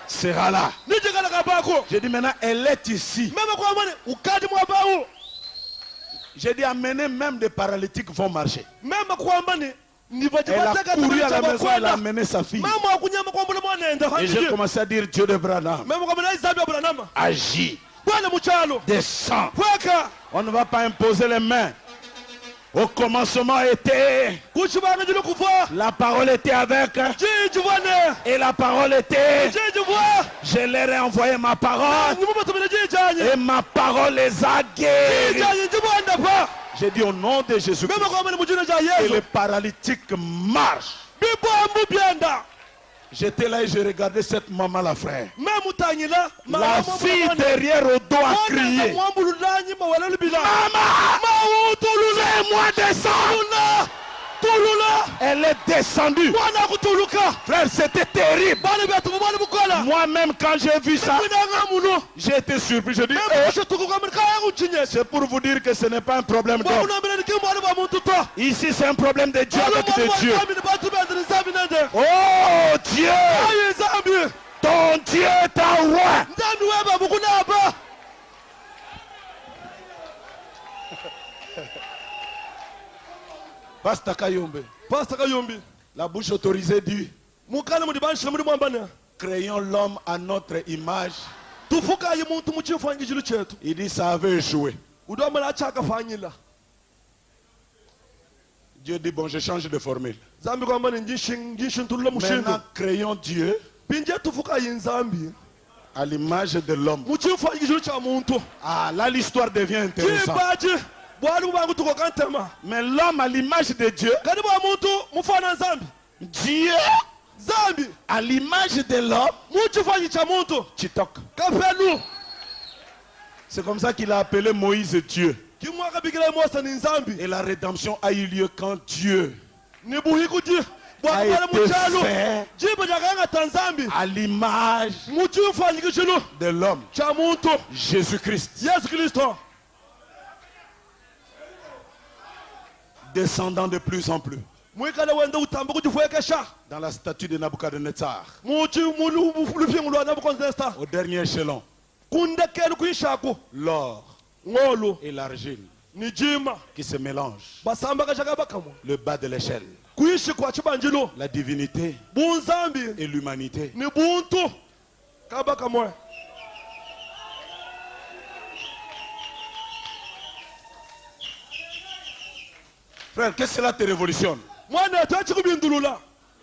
sera là. J'ai dit maintenant, elle est ici. J'ai dit, amenez même des paralytiques vont marcher. Elle a couru à la maison, elle a amené sa fille. Et j'ai commencé à dire, Dieu de Branham, agis, descends. On ne va pas imposer les mains. Au commencement était, la parole était avec, et la parole était, je leur ai envoyé ma parole, et ma parole les a guéris. J'ai dit au nom de Jésus, et les paralytiques marchent. J'étais là et je regardais cette maman, la frère. La fille derrière au dos a crié, maman, fais-moi descendre. Elle est descendue. Frère, c'était terrible. Moi-même, quand j'ai vu ça, j'ai été surpris. Je dis, c'est pour vous dire que ce n'est pas un problème d'homme. Ici, c'est un problème de Dieu avec de Dieu. Oh Dieu, ton Dieu est un roi. Pasteur Kayombe, la bouche autorisée dit, créons l'homme à notre image. Il dit, ça avait échoué. Dieu dit, bon, je change de formule. Maintenant, créons Dieu à l'image de l'homme. Ah, là, l'histoire devient intéressante. Mais l'homme à l'image de Dieu, Dieu à l'image de l'homme, Chitok. C'est comme ça qu'il a appelé Moïse Dieu. Et la rédemption a eu lieu quand Dieu a été fait à l'image de l'homme, Jésus-Christ, descendant de plus en plus dans la statue de Nabucodonosor, au dernier échelon, l'or et l'argile qui se mélangent, le bas de l'échelle, la divinité et l'humanité. Frère, qu'est-ce que cela te révolutionne?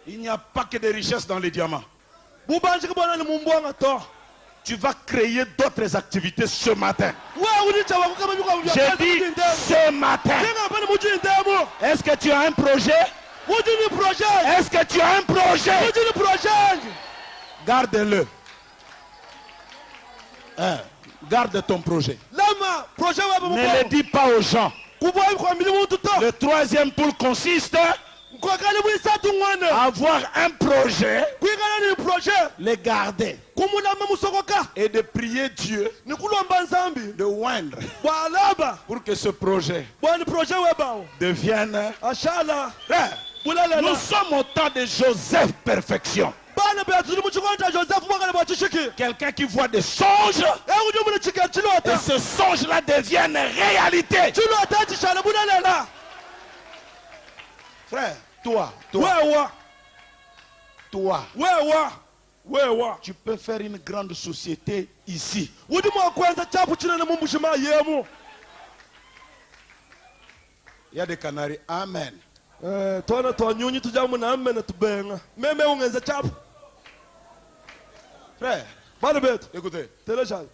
Il n'y a pas que des richesses dans les diamants. Tu vas créer d'autres activités ce matin. J'ai dit ce matin. Est-ce que tu as un projet? Est-ce que tu as un projet? Garde-le. Garde ton projet. Ne le dis pas aux gens. Le troisième pôle consiste à avoir un projet, le garder et de prier Dieu de oindre pour que ce projet devienne. Nous sommes au temps de Joseph perfection. Quelqu'un qui voit des songes et ce songe-là deviennent réalité. Frère, toi, tu peux faire une grande société ici. Il y a des Canaries. Amen. Frère, écoutez,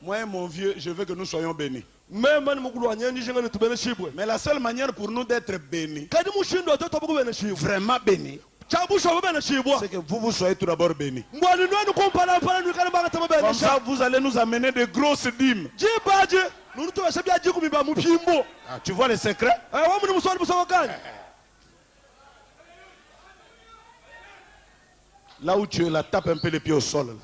moi et mon vieux, je veux que nous soyons bénis. Mais la seule manière pour nous d'être bénis, vraiment bénis, c'est que vous soyez tout d'abord bénis. Comme ça, vous allez nous amener de grosses dîmes. Ah, tu vois le secret? Là où tu es là, tape un peu les pieds au sol.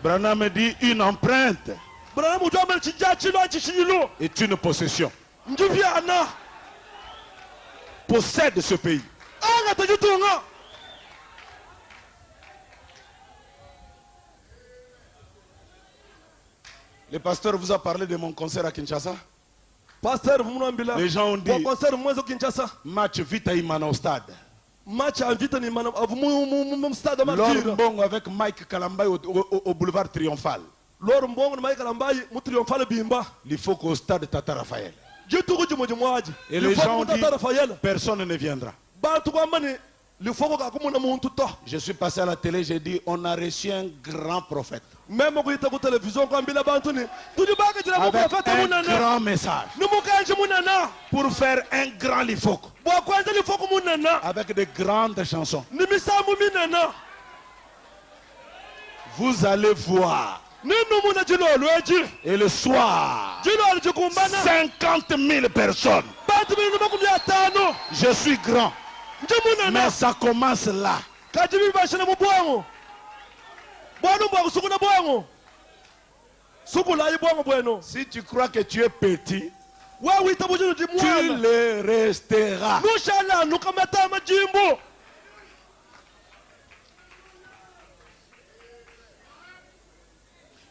Branham me dit une empreinte est une possession. Possède ce pays. Le pasteur vous a parlé de mon concert à Kinshasa. Les gens ont dit match Vita Imana au stade. Lors Mbongo avec Mike Kalambay au boulevard Triomphal. Il faut qu'au stade Tata Raphaël. Et les gens ont dit personne ne viendra. Je suis passé à la télé, j'ai dit on a reçu un grand prophète. Avec un grand message. Pour faire un grand lifoko. Avec de grandes chansons. Vous allez voir. Et le soir, 50 000 personnes. Je suis grand. Mais ça commence là. Si tu crois que tu es petit, tu le resteras.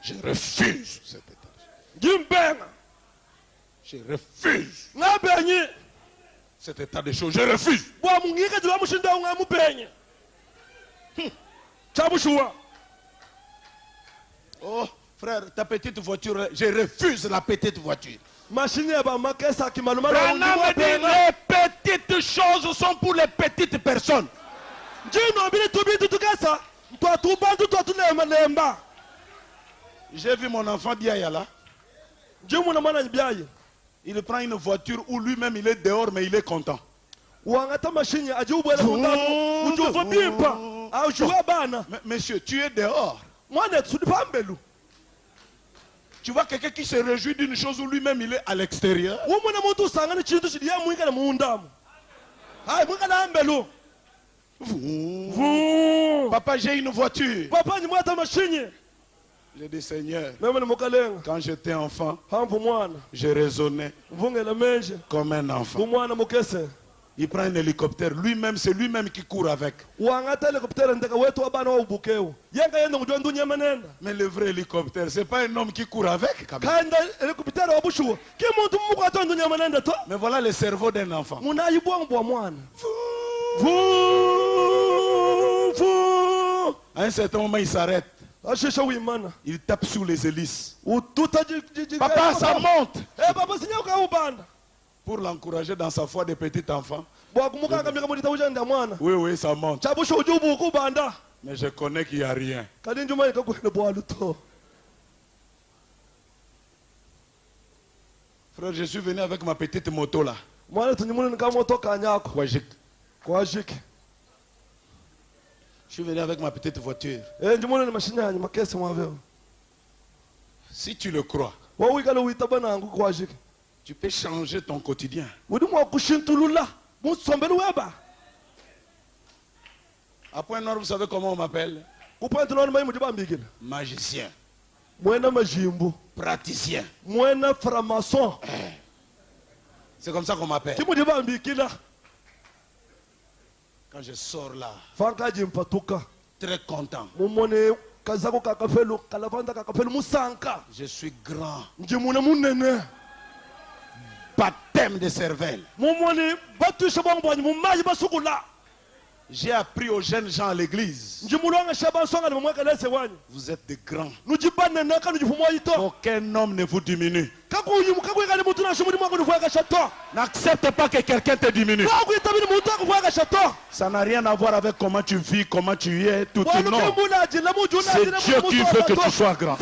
Je refuse cet état. Je refuse cet état de choses. Je refuse. Oh, frère, ta petite voiture, je refuse la petite voiture. Branham dit les petites choses sont pour les petites personnes. J'ai vu mon enfant Biaya là. Il prend une voiture où lui-même il est dehors mais il est content. Monsieur, tu es dehors. Tu vois quelqu'un qui se réjouit d'une chose où lui-même il est à l'extérieur. Papa, j'ai une voiture. J'ai dit Seigneur, quand j'étais enfant, je raisonnais comme un enfant. Il prend un hélicoptère, lui-même, c'est lui-même qui court avec. Mais le vrai hélicoptère, c'est pas un homme qui court avec. Mais voilà le cerveau d'un enfant. À un certain moment, il s'arrête. Il tape sous les hélices. Papa, ça monte. Pour l'encourager dans sa foi de petit enfant. Oui, oui, ça monte. Mais je connais qu'il n'y a rien. Frère, je suis venu avec ma petite moto là. Je suis venu avec ma petite voiture. Si tu le crois, tu peux changer ton quotidien. À Point-Nord, vous savez comment on m'appelle? Magicien. Praticien. C'est comme ça qu'on m'appelle. Quand je sors là, très content. Je suis grand. Baptême de cervelle. J'ai appris aux jeunes gens à l'église. Vous êtes des grands. Aucun homme ne vous diminue. N'accepte pas que quelqu'un te diminue. Ça n'a rien à voir avec comment tu vis, comment tu es, tout non. C'est Dieu qui veut que tu sois grand.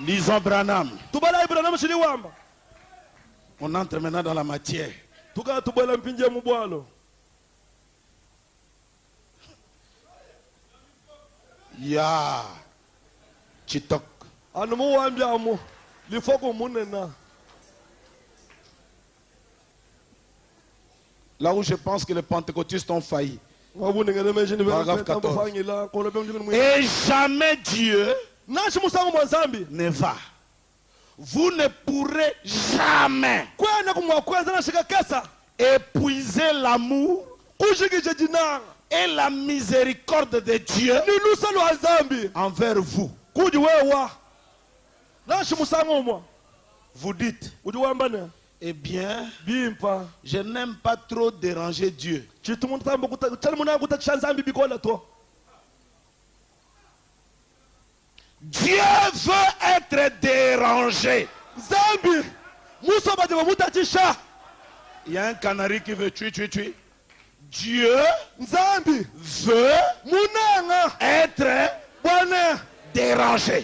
Lisons Branham. On entre maintenant dans la matière. Ya Chitok. Là où je pense que les pentecôtistes ont failli. Paragraphe 14. Et jamais Dieu ne va. Vous ne pourrez jamais épuiser l'amour et la miséricorde de Dieu envers vous. Vous dites, eh bien, je n'aime pas trop déranger Dieu. Dieu veut être dérangé. Il y a un canari qui veut tuer. Dieu veut être dérangé.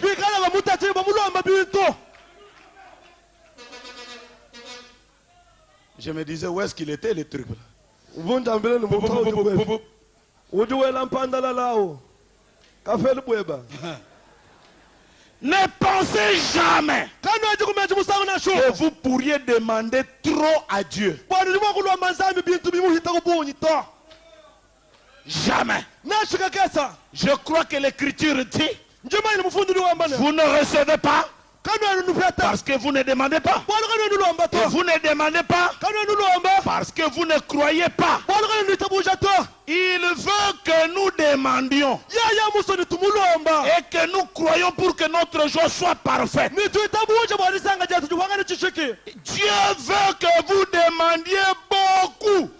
Je me disais, où est-ce qu'il était le truc? Ne pensez jamais que vous pourriez demander trop à Dieu. Jamais. Je crois que l'Écriture dit, vous ne recevez pas parce que vous ne demandez pas. Et vous ne demandez pas parce que vous ne croyez pas. Il veut que nous demandions et que nous croyons pour que notre joie soit parfaite. Dieu veut que vous demandiez beaucoup.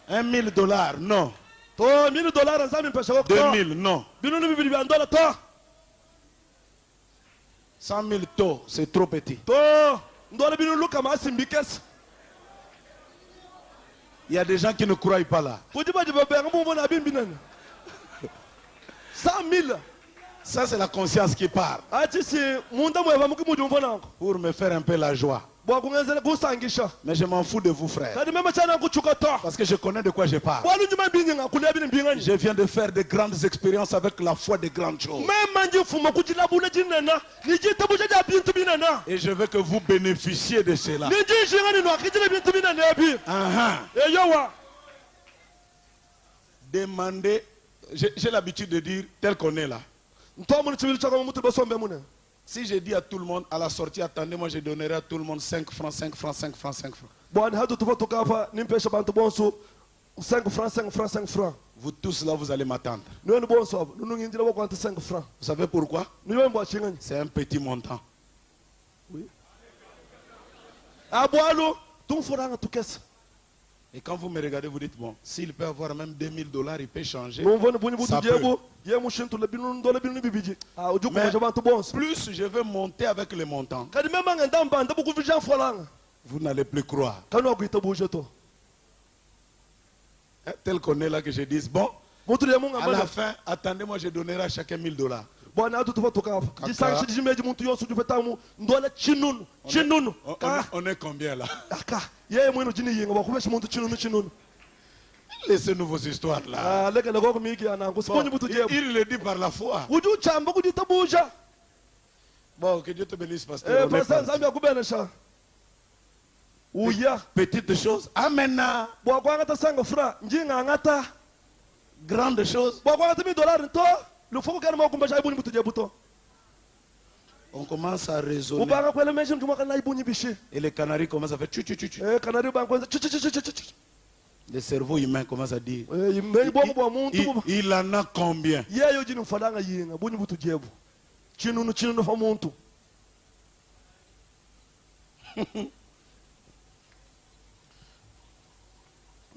1 000 $, non. 2 000, non. 100 000 taux, c'est trop petit. Il y a des gens qui ne croient pas là. 100 000. Ça, c'est la conscience qui parle. Pour me faire un peu la joie. Mais je m'en fous de vous, frères. Parce que je connais de quoi je parle. Je viens de faire de grandes expériences avec la foi de grandes choses. Et je veux que vous bénéficiez de cela. Demandez. J'ai l'habitude de dire tel qu'on est là. Si je dis à tout le monde à la sortie, attendez, moi je donnerai à tout le monde 5 francs, 5 francs, 5 francs, 5 francs. 5 francs. Vous tous là, vous allez m'attendre. Vous savez pourquoi? C'est un petit montant. Oui. Et quand vous me regardez, vous dites, bon, s'il peut avoir même 2 000 $, il peut changer. Ça peut. Mais plus je veux monter avec le montant, vous n'allez plus croire. Tel qu'on est là, que je dise, bon, à la fin, attendez-moi, je donnerai à chacun 1 000 $. On est combien là? Laissez-nous vos histoires là. Bon, il le dit par la foi. Bon, que Dieu te bénisse, pasteur. Petite chose. Amen. Grande chose. On commence à raisonner. Et les canaris commencent à faire tchou tchou tchou tchou. Le cerveau humain commence à dire il en a combien?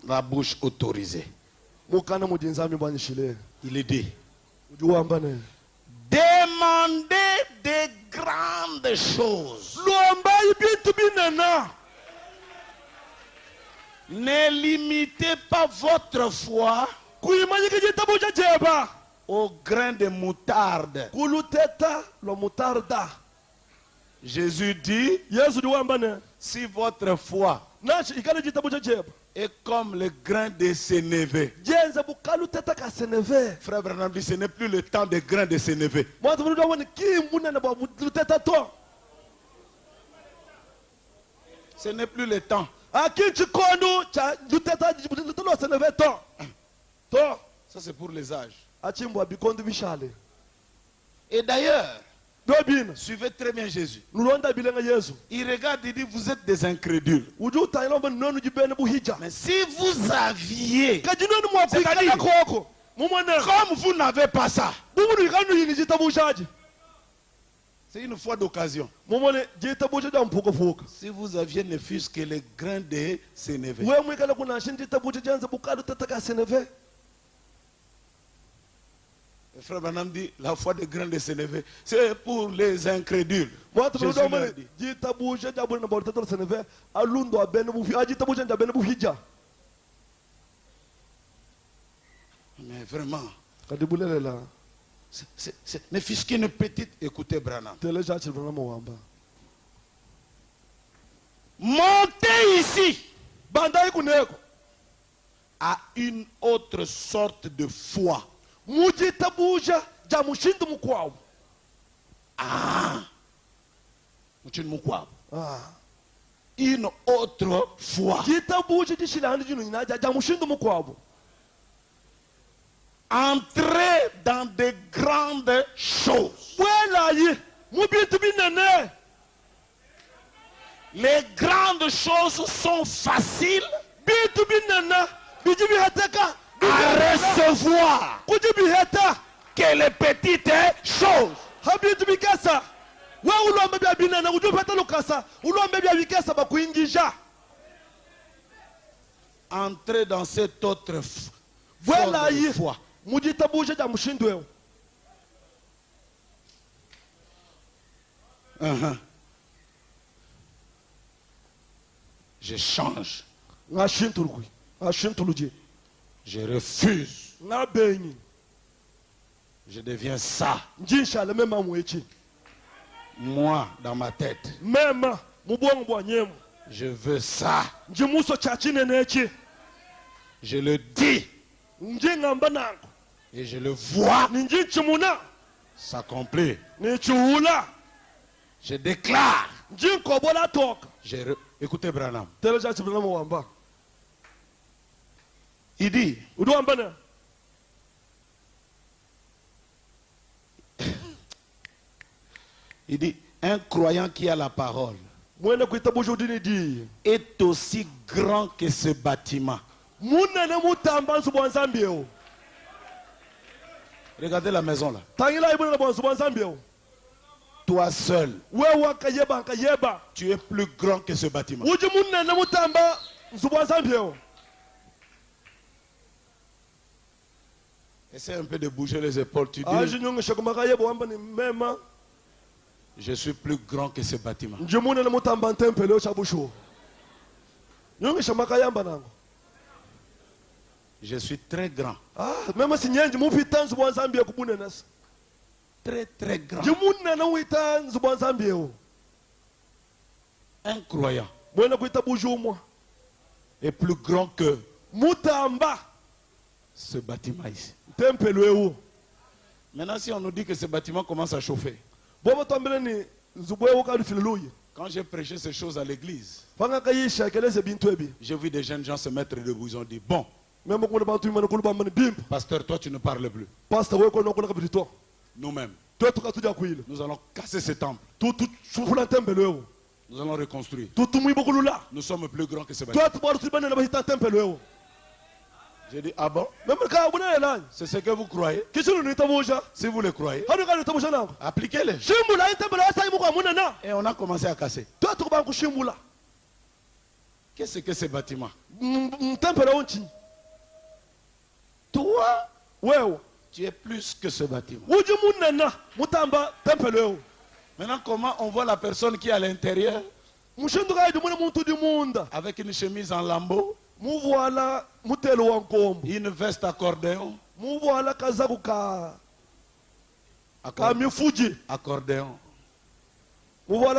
La bouche autorisée. Il est dit demandez des grandes choses. Ne limitez pas votre foi au grain de moutarde. Jésus dit si votre foi est comme le grain de sénévé. Frère Branham dit ce n'est plus le temps des grains de sénévé. Ce n'est plus le temps. Ça c'est pour les âges. Et d'ailleurs, suivez très bien Jésus. Il regarde et dit vous êtes des incrédules. Mais si vous aviez, c'est-à-dire, comme vous n'avez pas ça, c'est une fois d'occasion. Si vous aviez ne fût-ce que les grains de sénévé. Le frère Branham dit la foi des grains de sénévé, c'est pour les incrédules. Jésus l'a dit. Mais vraiment, ne fût-ce qu'une petite, écoutez Branham. Montez ici à une autre sorte de foi. Une autre foi. Entrez dans de grandes choses. Les grandes choses sont faciles à recevoir que les petites choses. Entrez dans cette autre foi. Je change. Je refuse. Je deviens ça. Moi, dans ma tête. Je veux ça. Je le dis. Et je le vois s'accomplir. Je déclare. Écoutez Branham. Il dit il dit un croyant qui a la parole est aussi grand que ce bâtiment. Regardez la maison là. Toi seul, tu es plus grand que ce bâtiment. Essaie un peu de bouger les épaules. Tu dis je suis plus grand que ce bâtiment. Je suis très grand. Très très grand. Un croyant est plus grand que ce bâtiment ici. Maintenant, si on nous dit que ce bâtiment commence à chauffer. Quand j'ai prêché ces choses à l'église, j'ai vu des jeunes gens se mettre debout. Ils ont dit, bon, Pasteur, toi tu ne parles plus. Nous-mêmes, nous allons casser ce temple. Nous allons reconstruire. Nous sommes plus grands que ce bâtiment. J'ai dit, ah bon? C'est ce que vous croyez? Si vous le croyez, appliquez-le. Et on a commencé à casser. Qu'est-ce que ce bâtiment? Toi, tu es plus que ce bâtiment. Maintenant, comment on voit la personne qui est à l'intérieur avec une chemise en lambeaux, une veste accordéon, accordéon. Et quand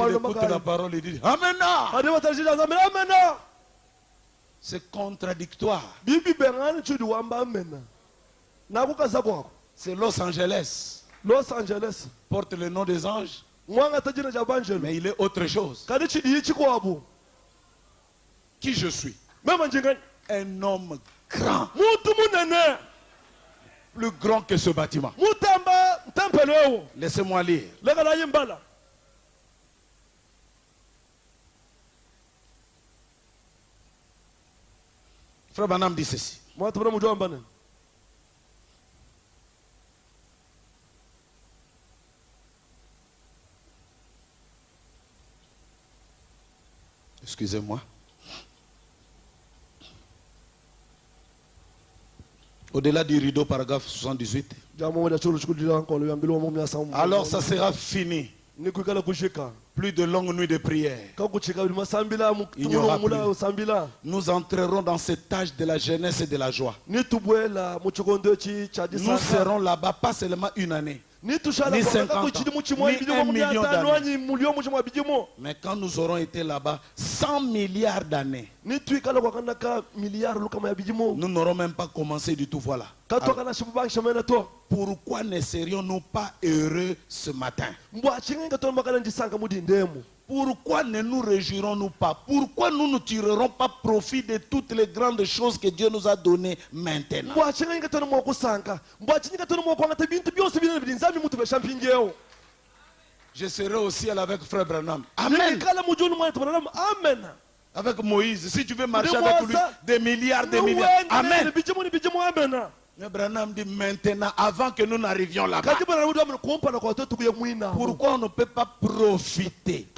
il écoute la parole, il dit Amen. C'est contradictoire. C'est Los Angeles. Porte le nom des anges. Mais il est autre chose. Qui je suis? Un homme grand. Plus grand que ce bâtiment. Laissez-moi lire. Frère Branham dit ceci. Excusez-moi. Au-delà du rideau, paragraphe 78. Alors ça sera fini. Plus de longues nuits de prière. Il n'y aura plus. Nous entrerons dans cet âge de la jeunesse et de la joie. Nous serons là-bas pas seulement une année, ni 50 ans, ni 1 million d'années. Mais quand nous aurons été là-bas 100 milliards d'années, nous n'aurons même pas commencé du tout. Voilà. Alors, pourquoi ne serions-nous pas heureux ce matin? Pourquoi ne nous réjouirons-nous pas? Pourquoi nous ne tirerons pas profit de toutes les grandes choses que Dieu nous a données maintenant? Je serai au ciel avec Frère Branham. Amen. Avec Moïse, si tu veux marcher avec lui, des milliards, des milliards. Amen. Mais Branham dit maintenant, avant que nous n'arrivions là-bas, pourquoi on ne peut pas profiter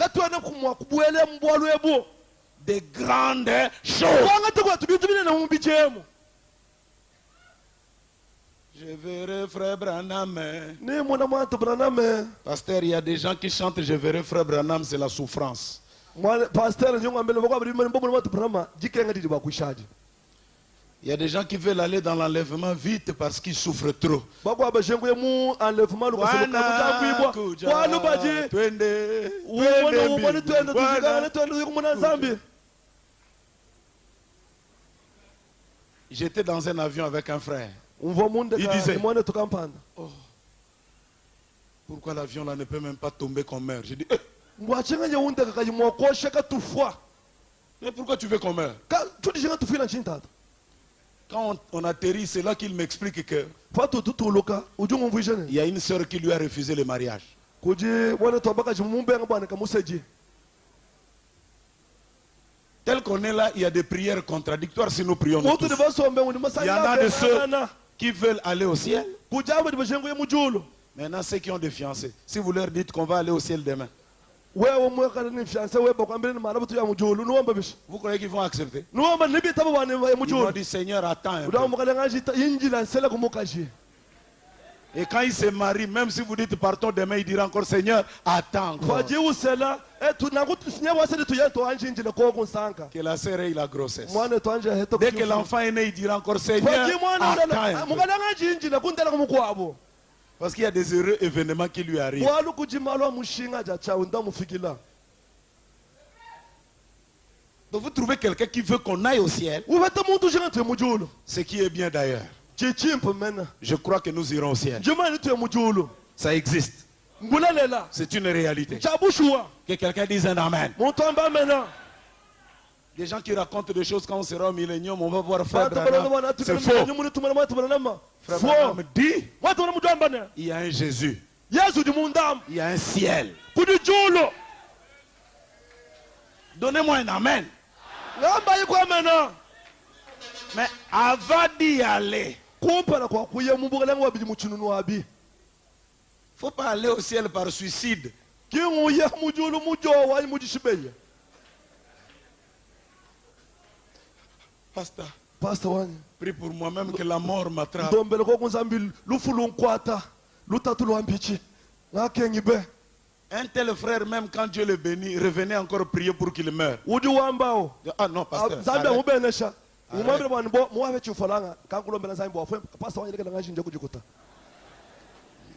des grandes choses? Je verrai Frère Branham. Pasteur, il y a des gens qui chantent Je verrai Frère Branham, c'est la souffrance. Il y a des gens qui veulent aller dans l'enlèvement vite parce qu'ils souffrent trop. J'étais dans un avion avec un frère. Il disait oh, pourquoi l'avion là ne peut même pas tomber qu'on meurt? J'ai dit mais pourquoi tu veux qu'on meure? Quand on atterrit, c'est là qu'il m'explique que il y a une sœur qui lui a refusé le mariage. Tel qu'on est là, il y a des prières contradictoires si nous prions tous. Il y en a de ceux qui veulent aller au ciel. Maintenant, ceux qui ont des fiancés, si vous leur dites qu'on va aller au ciel demain, vous croyez qu'ils vont accepter? Ils vont dire Seigneur, attends un peu. Et quand ils se marient, même si vous dites partons demain, il dira encore Seigneur, attends encore. Que la sœur ait la grossesse. Dès que l'enfant est né, il dira encore Seigneur, attends un peu. Parce qu'il y a des heureux événements qui lui arrivent. Donc vous trouvez quelqu'un qui veut qu'on aille au ciel. Ce qui est bien d'ailleurs. Je crois que nous irons au ciel. Ça existe. C'est une réalité. Que quelqu'un dise un amen. Des gens qui racontent des choses quand on sera au millénium, on va voir Frère Branham. C'est faux. Frère Branham dit, il y a un Jésus. Il y a un ciel. Donnez-moi un amen. Mais avant d'y aller, il ne faut pas aller au ciel par suicide. Pasteur, prie pour moi-même que la mort m'attrape. Un tel frère, même quand Dieu le bénit, revenait encore prier pour qu'il meure. Ah non, pasteur.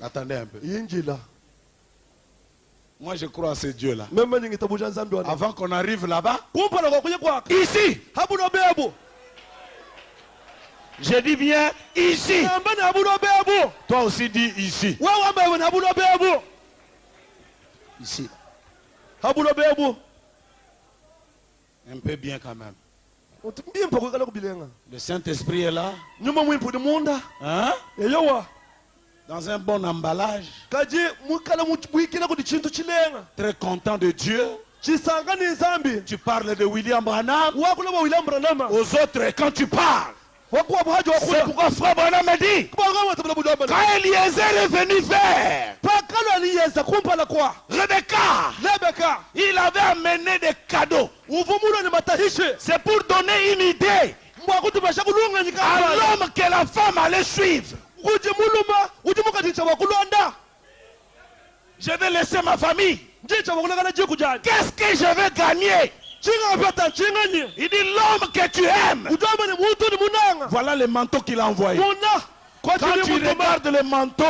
Attendez un peu. Moi je crois à ce Dieu-là. Avant qu'on arrive là-bas, ici, je dis bien ici. Toi aussi dis ici. Ici. Un peu bien quand même. Le Saint-Esprit est là. Hein? Dans un bon emballage. Très content de Dieu. Tu parles de William Branham. Aux autres, quand tu parles, c'est pourquoi Frère Branham me dit, quand Eliezer est venu faire Rebecca, il avait amené des cadeaux. C'est pour donner une idée à l'homme que la femme allait suivre. Je vais laisser ma famille. Qu'est-ce que je vais gagner? Il dit l'homme que tu aimes. Voilà le manteau qu'il a envoyé. Quand tu regardes le manteau,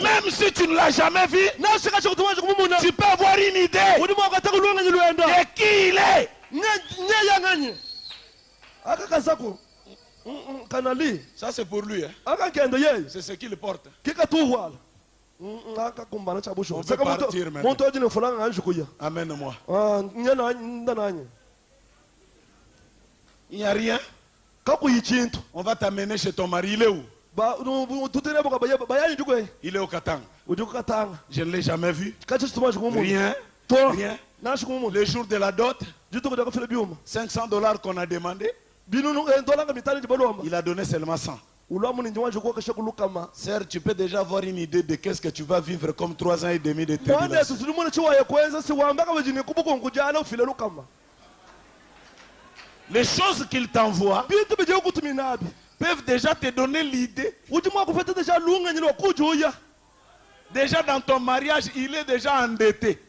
même si tu ne l'as jamais vu, tu peux avoir une idée de qui il est. Ça c'est pour lui. Hein? C'est ce qu'il porte. On peut partir maintenant. Amène-moi. Il n'y a rien. On va t'amener chez ton mari. Il est où? Il est au Katanga. Je ne l'ai jamais vu. Rien. Rien. Le jour de la dot, $500 qu'on a demandé, il a donné seulement 100. Sœur, tu peux déjà avoir une idée de qu'est-ce que tu vas vivre comme 3 ans et demi de tribulation. Les choses qu'il t'envoie peuvent déjà te donner l'idée. Déjà dans ton mariage, il est déjà endetté.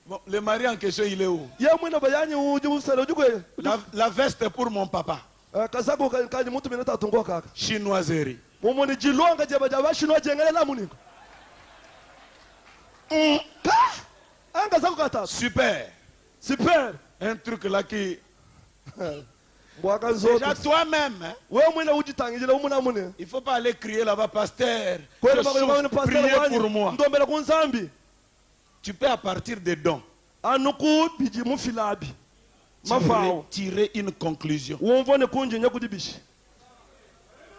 Bon, le mari en question, il est où? La veste est pour mon papa. Chinoiserie. Super. Super. Un truc là qui... Déjà toi-même, hein? Il ne faut pas aller crier là-bas, pasteur. Priez pour moi. Tu peux à partir des dons tirer une conclusion.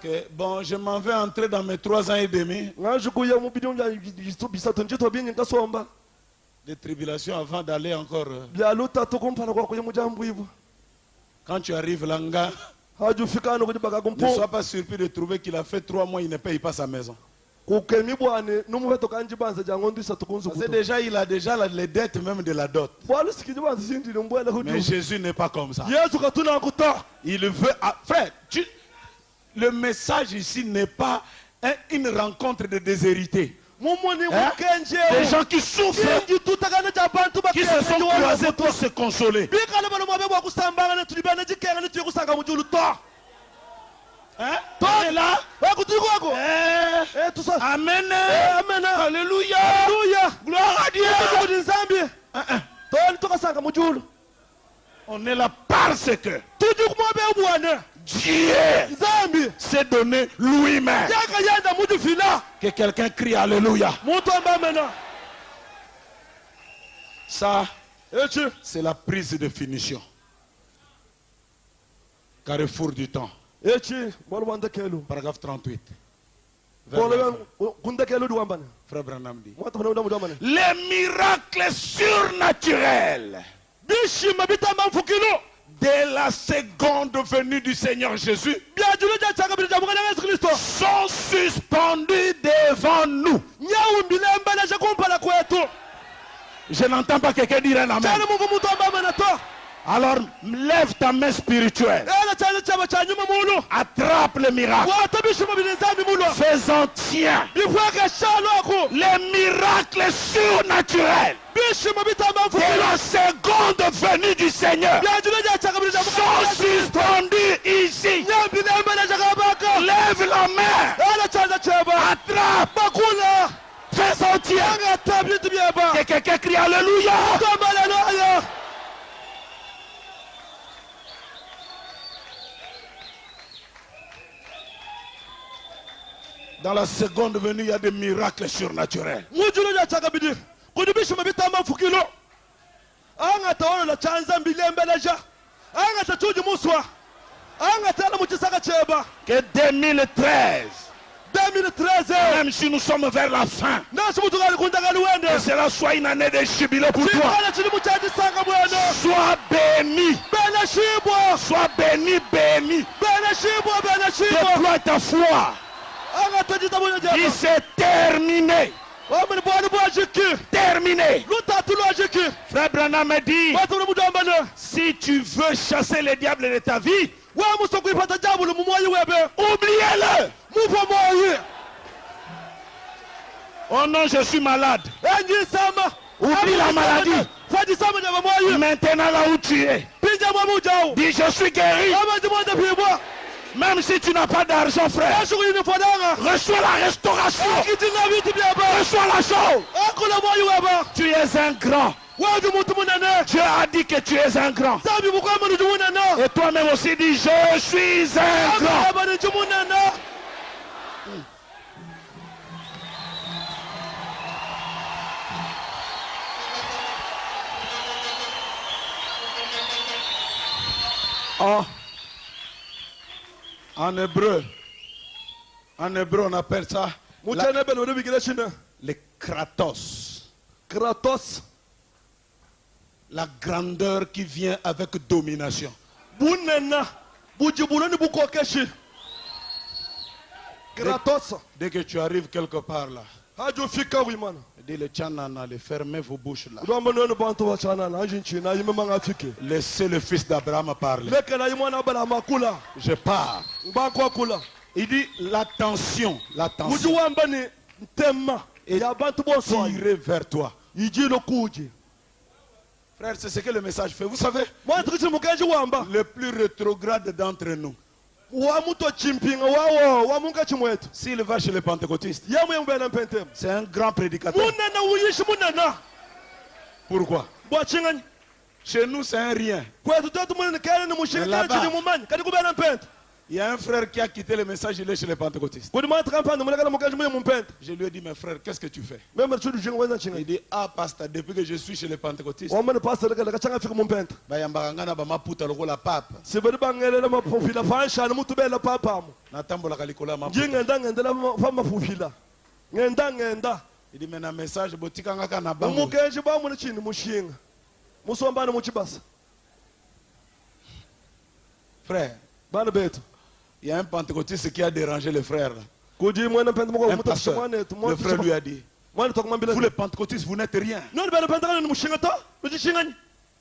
Que, bon, je m'en vais entrer dans mes 3 ans et demi de tribulation avant d'aller encore. Quand tu arrives là, ne sois pas surpris de trouver qu'il a fait 3 mois, il ne paye pas sa maison. Parce que déjà, il a déjà les dettes même de la dot. Mais Jésus n'est pas comme ça. Il veut... frère, le message ici n'est pas une rencontre de déshérités. Hein? Des gens qui souffrent, qui se sont croisés pour se consoler. Hein? On est là. Amen. Alléluia. Gloire à Dieu. On est là parce que Dieu s'est donné lui-même. Que quelqu'un crie Alléluia. Ça, c'est la prise de finition. Carrefour du temps. Paragraphe 38. Frère Branham dit. Les miracles surnaturels dès la seconde venue du Seigneur Jésus sont suspendus devant nous. Je n'entends pas quelqu'un dire un amen. Alors lève ta main spirituelle. Attrape le miracle. Fais-en tien. Les miracles surnaturels de la seconde venue du Seigneur sont suspendus ici. Lève la main. Attrape. Fais-en tien. Que quelqu'un crie Alléluia. Dans la seconde venue, il y a des miracles surnaturels. Que 2013, même si nous sommes vers la fin, que cela soit une année de jubilé pour toi. Sois béni. Sois béni, béni. Déploie ta foi. Il s'est terminé. Terminé. Frère Branham me dit, si tu veux chasser les diables de ta vie, oubliez-le. Oh non, je suis malade. Oublie la maladie. Maintenant là où tu es, dis je suis guéri. Même si tu n'as pas d'argent, frère, reçois la restauration. Reçois la chose. Tu es un grand. Dieu a dit que tu es un grand. Et toi-même aussi dis je suis un grand. Oh. En hébreu, on appelle ça les kratos. Kratos. La grandeur qui vient avec domination. Kratos. Dès que tu arrives quelque part là, dis le tchanana, fermez vos bouches là. Laissez le fils d'Abraham parler. Je pars. Il dit l'attention, l'attention. Et tirer vers toi. Frère, c'est ce que le message fait. Vous savez, le plus rétrograde d'entre nous, s'il va chez les pentecôtistes, c'est un grand prédicateur. Pourquoi? Chez nous, c'est un rien. Mais là-bas, il y a un frère qui a quitté le message, il est chez les pentecôtistes. Je lui ai dit, mais frère, qu'est-ce que tu fais? Il dit, ah, pasteur, depuis que je suis chez les pentecôtistes, il dit, mais un message, frère, il y a un pentecôtiste qui a dérangé le frère. Un pasteur, le frère lui a dit, vous les pentecôtistes, vous n'êtes rien.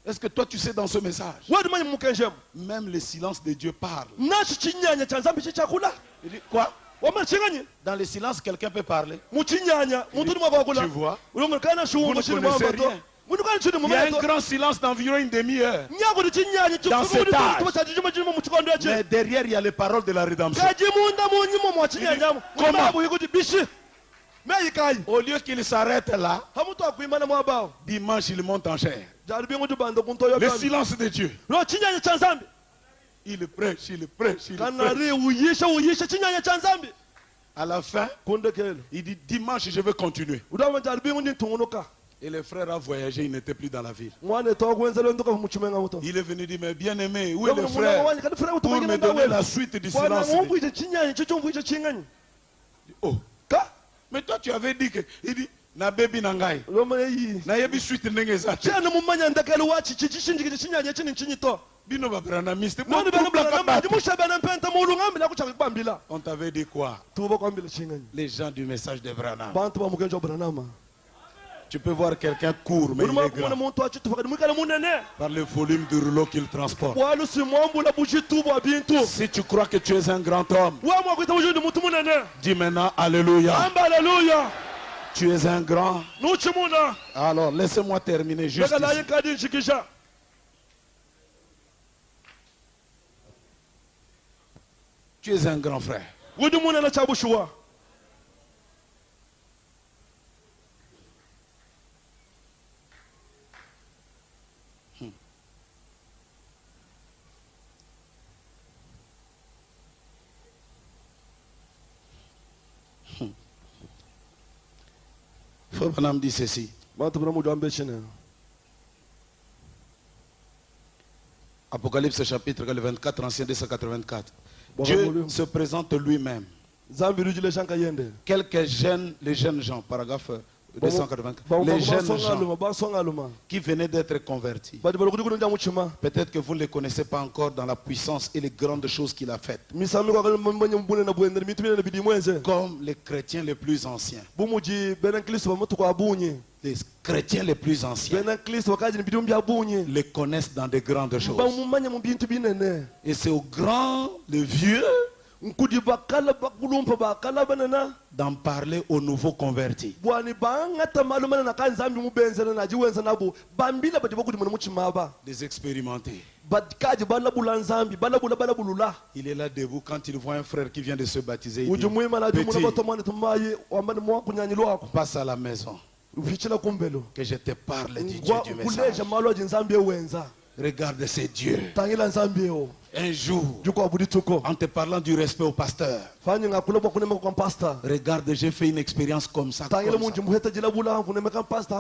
Est-ce que toi tu sais dans ce message, même le silence de Dieu parle? Il dit, quoi? Dans le silence, quelqu'un peut parler. Tu vois, vous ne connaissez rien. Il y a un grand silence d'environ une demi-heure dans cet âge. Mais derrière, il y a les paroles de la rédemption. Comment? Au lieu qu'il s'arrête là, dimanche il monte en chair. Le silence de Dieu. Il prêche, il prêche, il prêche. kanari uyisha chinyanya cha nzambi. À la fin, Kondekelo. il dit dimanche je vais continuer. Udama jalibingu ndi tungunuka. Et les frères ont voyagé, ils n'étaient plus dans la ville. Mwane to kwenzelo ndoka muchimenga muto. Il est venu dire mais bien aimé, où est le frère pour me donner la suite du silence? Oh, mais toi tu avais dit que il dit na baby nangai. Na yebi suite ndenge za. Chana mumanya ndakelo wachi chichinjike chinyanya chini chinyito. Bino babrana miste. Noni bana bana mushaba mpenta mulungambi la kuchaka kwambila. On t'avait dit quoi? Tuba kwambila chinyanya. Les gens du message de Branham. Bantu ba mukenjo Branham. Tu peux voir quelqu'un court, mais il est grand. Par le volume du rouleau qu'il transporte. Si tu crois que tu es un grand homme, dis maintenant Alléluia. Tu es un grand. Alors laissez-moi terminer juste ici. Tu es un grand frère. Frère Branham dit ceci. Apocalypse chapitre 24, ancien 284. Dieu se présente lui-même. Quelques jeunes, les jeunes gens, paragraphe 284, les jeunes gens qui venaient d'être convertis. Peut-être que vous ne les connaissez pas encore dans la puissance et les grandes choses qu'il a faites. Comme les chrétiens les plus anciens. Les chrétiens les plus anciens les connaissent dans de grandes choses. Et c'est aux grands, les vieux, d'en parler aux nouveaux convertis. Des expérimentés. Il est là debout quand il voit un frère qui vient de se baptiser. Il dit, petit, passe à la maison. Que je te parle du Dieu du message. Regarde ces dieux. Un jour, en te parlant du respect au pasteur, regarde, j'ai fait une expérience comme ça.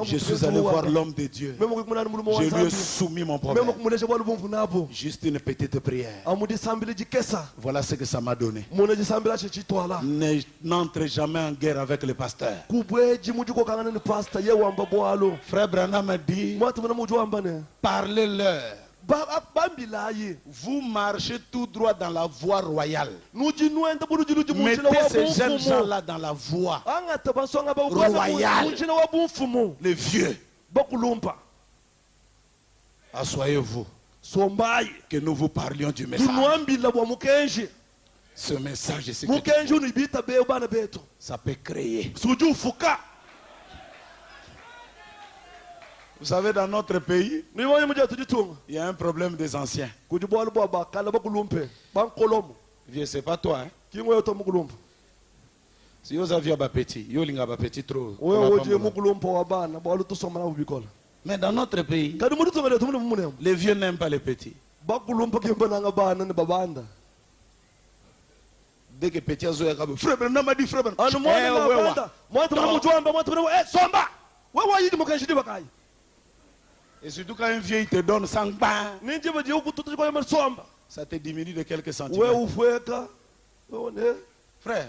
Je suis allé voir l'homme de Dieu. Je lui ai soumis mon problème. Juste une petite prière. Voilà ce que ça m'a donné. N'entre jamais en guerre avec le pasteur. Frère Branham m'a dit, parlez-leur. Vous marchez tout droit dans la voie royale. Mettez ces jeunes gens-là dans la voie royale. Les vieux. Asseyez-vous. Que nous vous parlions du message. Ce message, c'est que ça peut créer. Vous savez, dans notre pays, il y a un problème des anciens. Vieux, c'est pas toi, hein? Si vous aviez un petit, vous avez petit trop. Mais dans notre pays, les vieux n'aiment pas les petits. Dès que petit a joué, frère Branham m'a dit, frère Branham. Et surtout quand un vieux il te donne 100 bains, ça te diminue de quelques centimètres. Frère,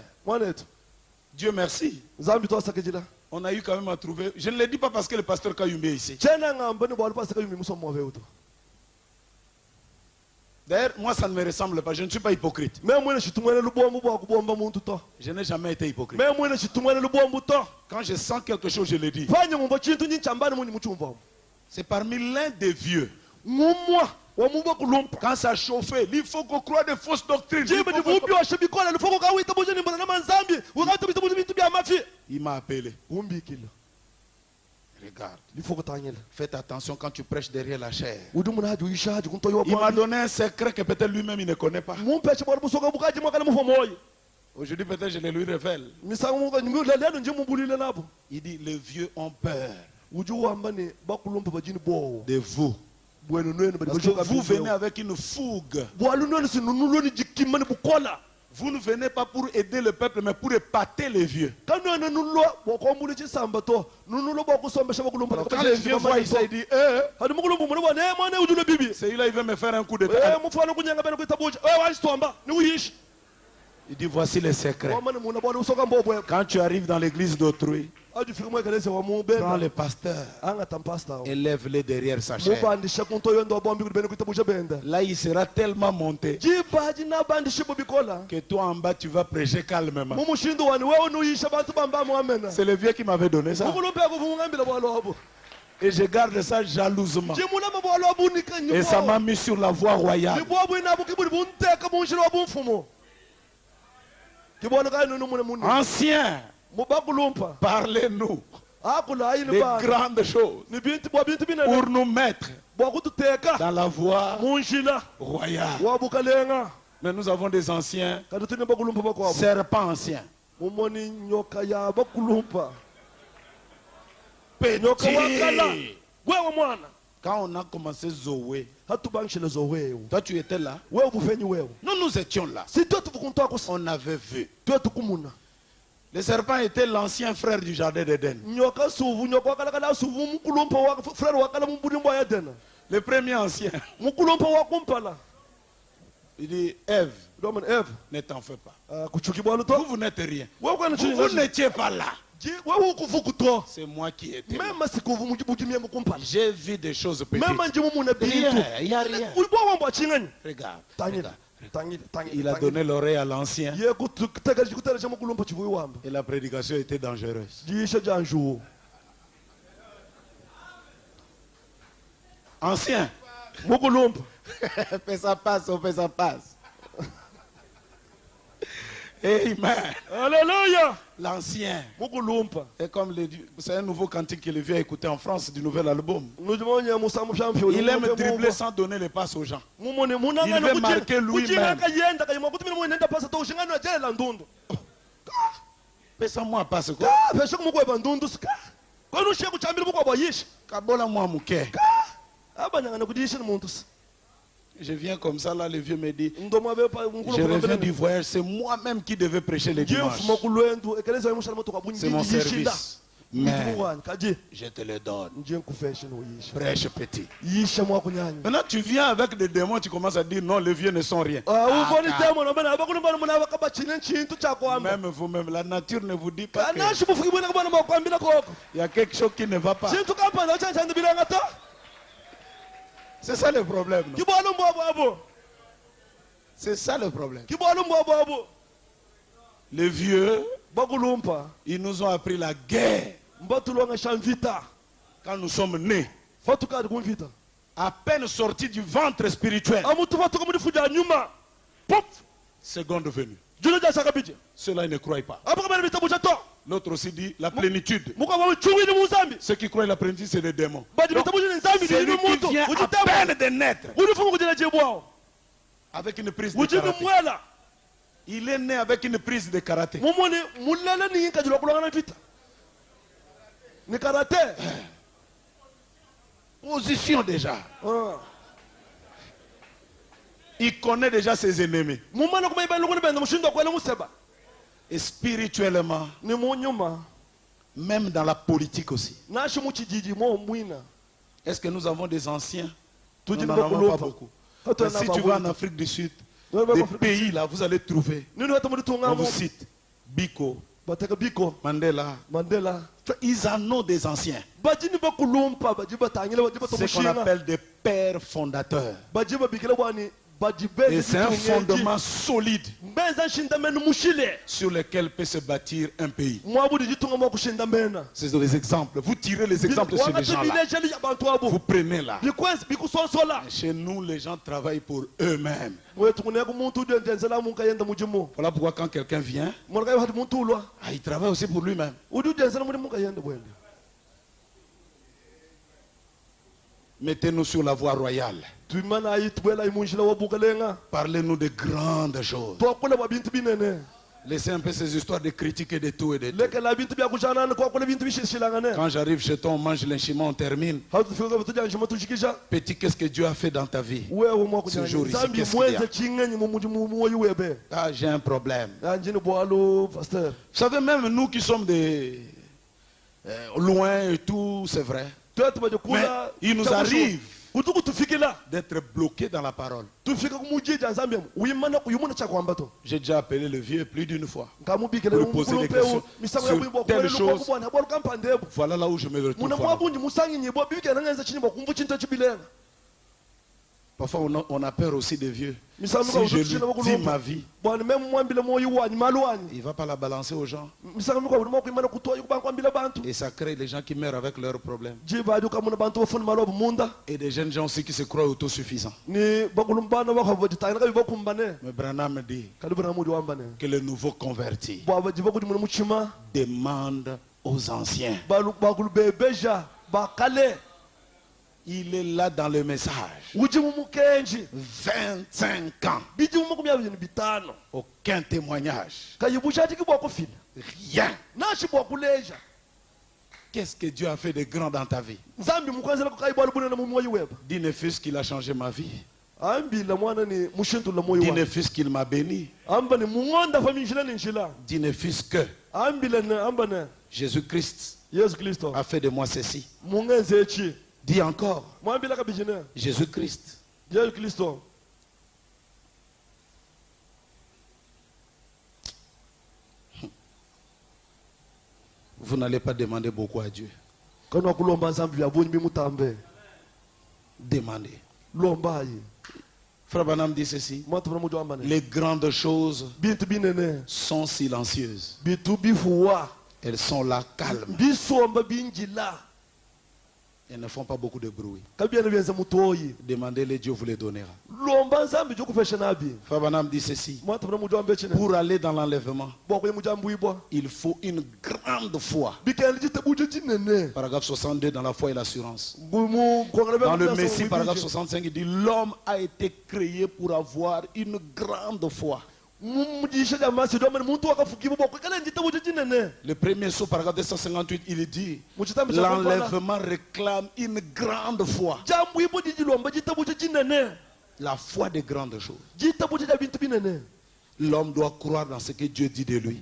Dieu merci. On a eu quand même à trouver. Je ne le dis pas parce que le pasteur Kayumbe est ici. D'ailleurs, moi ça ne me ressemble pas. Je ne suis pas hypocrite. Je n'ai jamais été hypocrite. Quand je sens quelque chose, je le dis. C'est parmi l'un des vieux. Quand ça chauffait, il faut qu'on croie des fausses doctrines. Il m'a appelé. Regarde. Faites attention quand tu prêches derrière la chair. Il m'a donné un secret que peut-être lui-même il ne connaît pas. Aujourd'hui peut-être je le lui révèle. Il dit les vieux ont peur de vous. Parce que vous venez avec une fougue. Vous ne venez pas pour aider le peuple, mais pour épater les vieux. Quand les vieux voient ça, ils disent celui-là, il veut me faire un coup de tête. Il dit voici les secrets. Quand tu arrives dans l'église d'autrui, prends le pasteur, élève-le derrière sa chair. Là, il sera tellement monté que toi en bas, tu vas prêcher calmement. C'est le vieux qui m'avait donné ça. Et je garde ça jalousement. Et ça m'a mis sur la voie royale. Anciens, parlez-nous des grandes choses pour nous mettre dans la voie royale. Mais nous avons des anciens, serpents anciens, petits. Quand on a commencé Zoé, toi tu étais là. Nous étions là. On avait vu. Le serpent était l'ancien frère du jardin d'Éden. Le premier ancien. Il dit Ève, ne t'en fais pas. Vous n'êtes rien. Vous n'étiez pas là. C'est moi qui étais là. J'ai vu des choses petites. Rien, il n'y a rien. Regarde. Il a donné l'oreille à l'ancien. Et la prédication était dangereuse. Ancien. Fais ça passe, fais ça passe. Amen. Alléluia. L'ancien. Et comme c'est un nouveau cantique que le vieux a écouté en France du nouvel album. Il aime dribbler sans donner les passes aux gens. Il veut marquer lui-même. Fais-moi passe quoi? Kabola moi mouké. Je viens comme ça, là, le vieux me dit, je reviens du voyage, c'est moi-même qui devais prêcher les dimanches. C'est mon service. Mais je te le donne. Prêche petit. Maintenant, tu viens avec des démons, tu commences à dire non, les vieux ne sont rien. Même vous-même, la nature ne vous dit pas qu'il y a quelque chose qui ne va pas. C'est ça le problème. C'est ça le problème. Les vieux, ils nous ont appris la guerre. Quand nous sommes nés, à peine sortis du ventre spirituel, seconde venue. Ceux-là, ils ne croient pas. L'autre aussi dit la plénitude. Ceux qui croient la plénitude, c'est des démons. Celui qui vient à peine de naître, avec une prise de karaté. Il est né avec une prise de karaté. Position déjà. Il connaît déjà ses ennemis. Et spirituellement, même dans la politique aussi. Est-ce que nous avons des anciens? Nous n'en avons pas beaucoup. Mais si tu vas en Afrique du Sud, des pays là, vous allez trouver. On vous cite Biko, Mandela. Ils en ont des anciens. Ce qu'on appelle des pères fondateurs. Et c'est un fondement solide sur lequel peut se bâtir un pays. C'est des exemples. Vous tirez les exemples sur les gens là. Vous prenez là. Chez nous, les gens travaillent pour eux-mêmes. Voilà pourquoi quand quelqu'un vient, il travaille aussi pour lui-même. Mettez-nous sur la voie royale. Parlez-nous de grandes choses. Laissez un peu ces histoires de critiques et de tout et de tout. Quand j'arrive chez toi, on mange l'enchiment, on termine. Petit, qu'est-ce que Dieu a fait dans ta vie? Ce jour ici, qu'est-ce qu'il y a? Ah, j'ai un problème. Vous savez, même nous qui sommes loin et tout, c'est vrai. Mais il nous arrive d'être bloqués dans la parole. J'ai déjà appelé le vieux plus d'une fois pour lui poser des questions sur telle chose. Voilà là où je me retrouve. Parfois on a peur aussi des vieux. Si je lui dis ma vie, il ne va pas la balancer aux gens. Et ça crée des gens qui meurent avec leurs problèmes. Et des jeunes gens aussi qui se croient autosuffisants. Mais Branham dit que le nouveau converti demande aux anciens. Il est là dans le message. 25 ans. Aucun témoignage. Rien. Qu'est-ce que Dieu a fait de grand dans ta vie? Dis ne fût-ce qu'il a changé ma vie. Dis ne fût-ce qu'il m'a béni. Dis ne fût-ce que Jésus-Christ a fait de moi ceci. Dis encore, Jésus-Christ. Vous n'allez pas demander beaucoup à Dieu. Demandez. Frère Branham dit ceci: les grandes choses sont silencieuses. Elles sont là calmes. Elles ne font pas beaucoup de bruit. Demandez-les, Dieu vous les donnera. Frère Branham dit ceci: pour aller dans l'enlèvement, il faut une grande foi. Paragraphe 62 dans la foi et l'assurance. Dans le Messie, paragraphe 65, il dit: l'homme a été créé pour avoir une grande foi. Le premier saut, paragraphe 258, il dit: l'enlèvement réclame une grande foi. La foi des grandes choses. L'homme doit croire dans ce que Dieu dit de lui.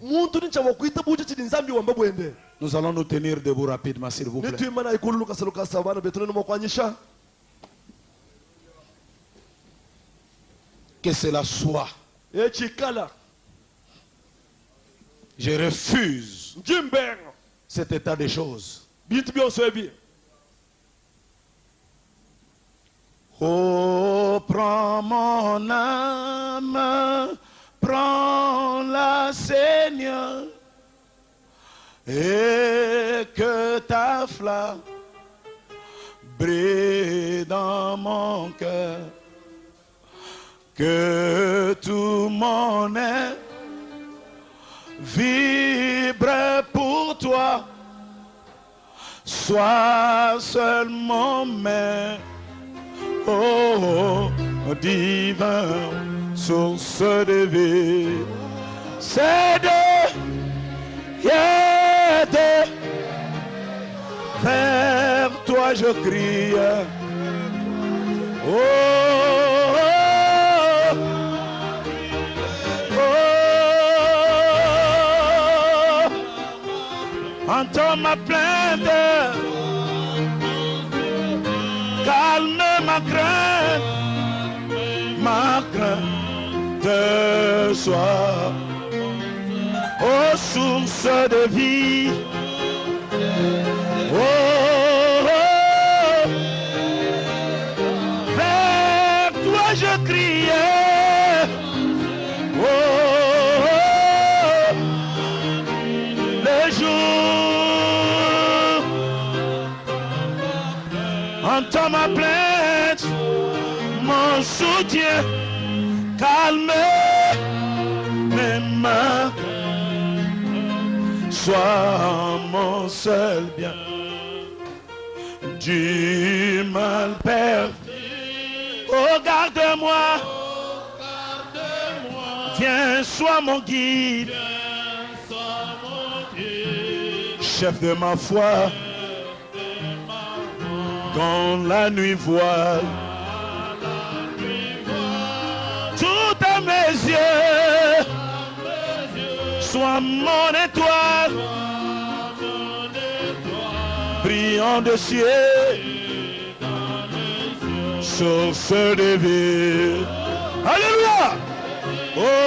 Nous allons nous tenir debout rapidement, s'il vous plaît. Que cela soit. Je refuse cet état de choses. Oh, prends mon âme, prends-la, Seigneur, et que ta flamme brille dans mon cœur. Que tout mon être vibre pour toi, sois seulement main, oh, divin, source de vie. C'est de vers toi je crie, oh. Entends ma plainte, calme ma crainte soit, ô source de vie, oh, vers toi je criais, oh, le jour, entends ma plainte, mon soutien, calme mes mains, sois mon seul bien, du mal perdu. Oh, garde-moi, viens sois mon guide, chef de ma foi, quand la nuit voile, tout à mes yeux, sois mon étoile, brillant de ciel, source de vie. Alléluia. Oh.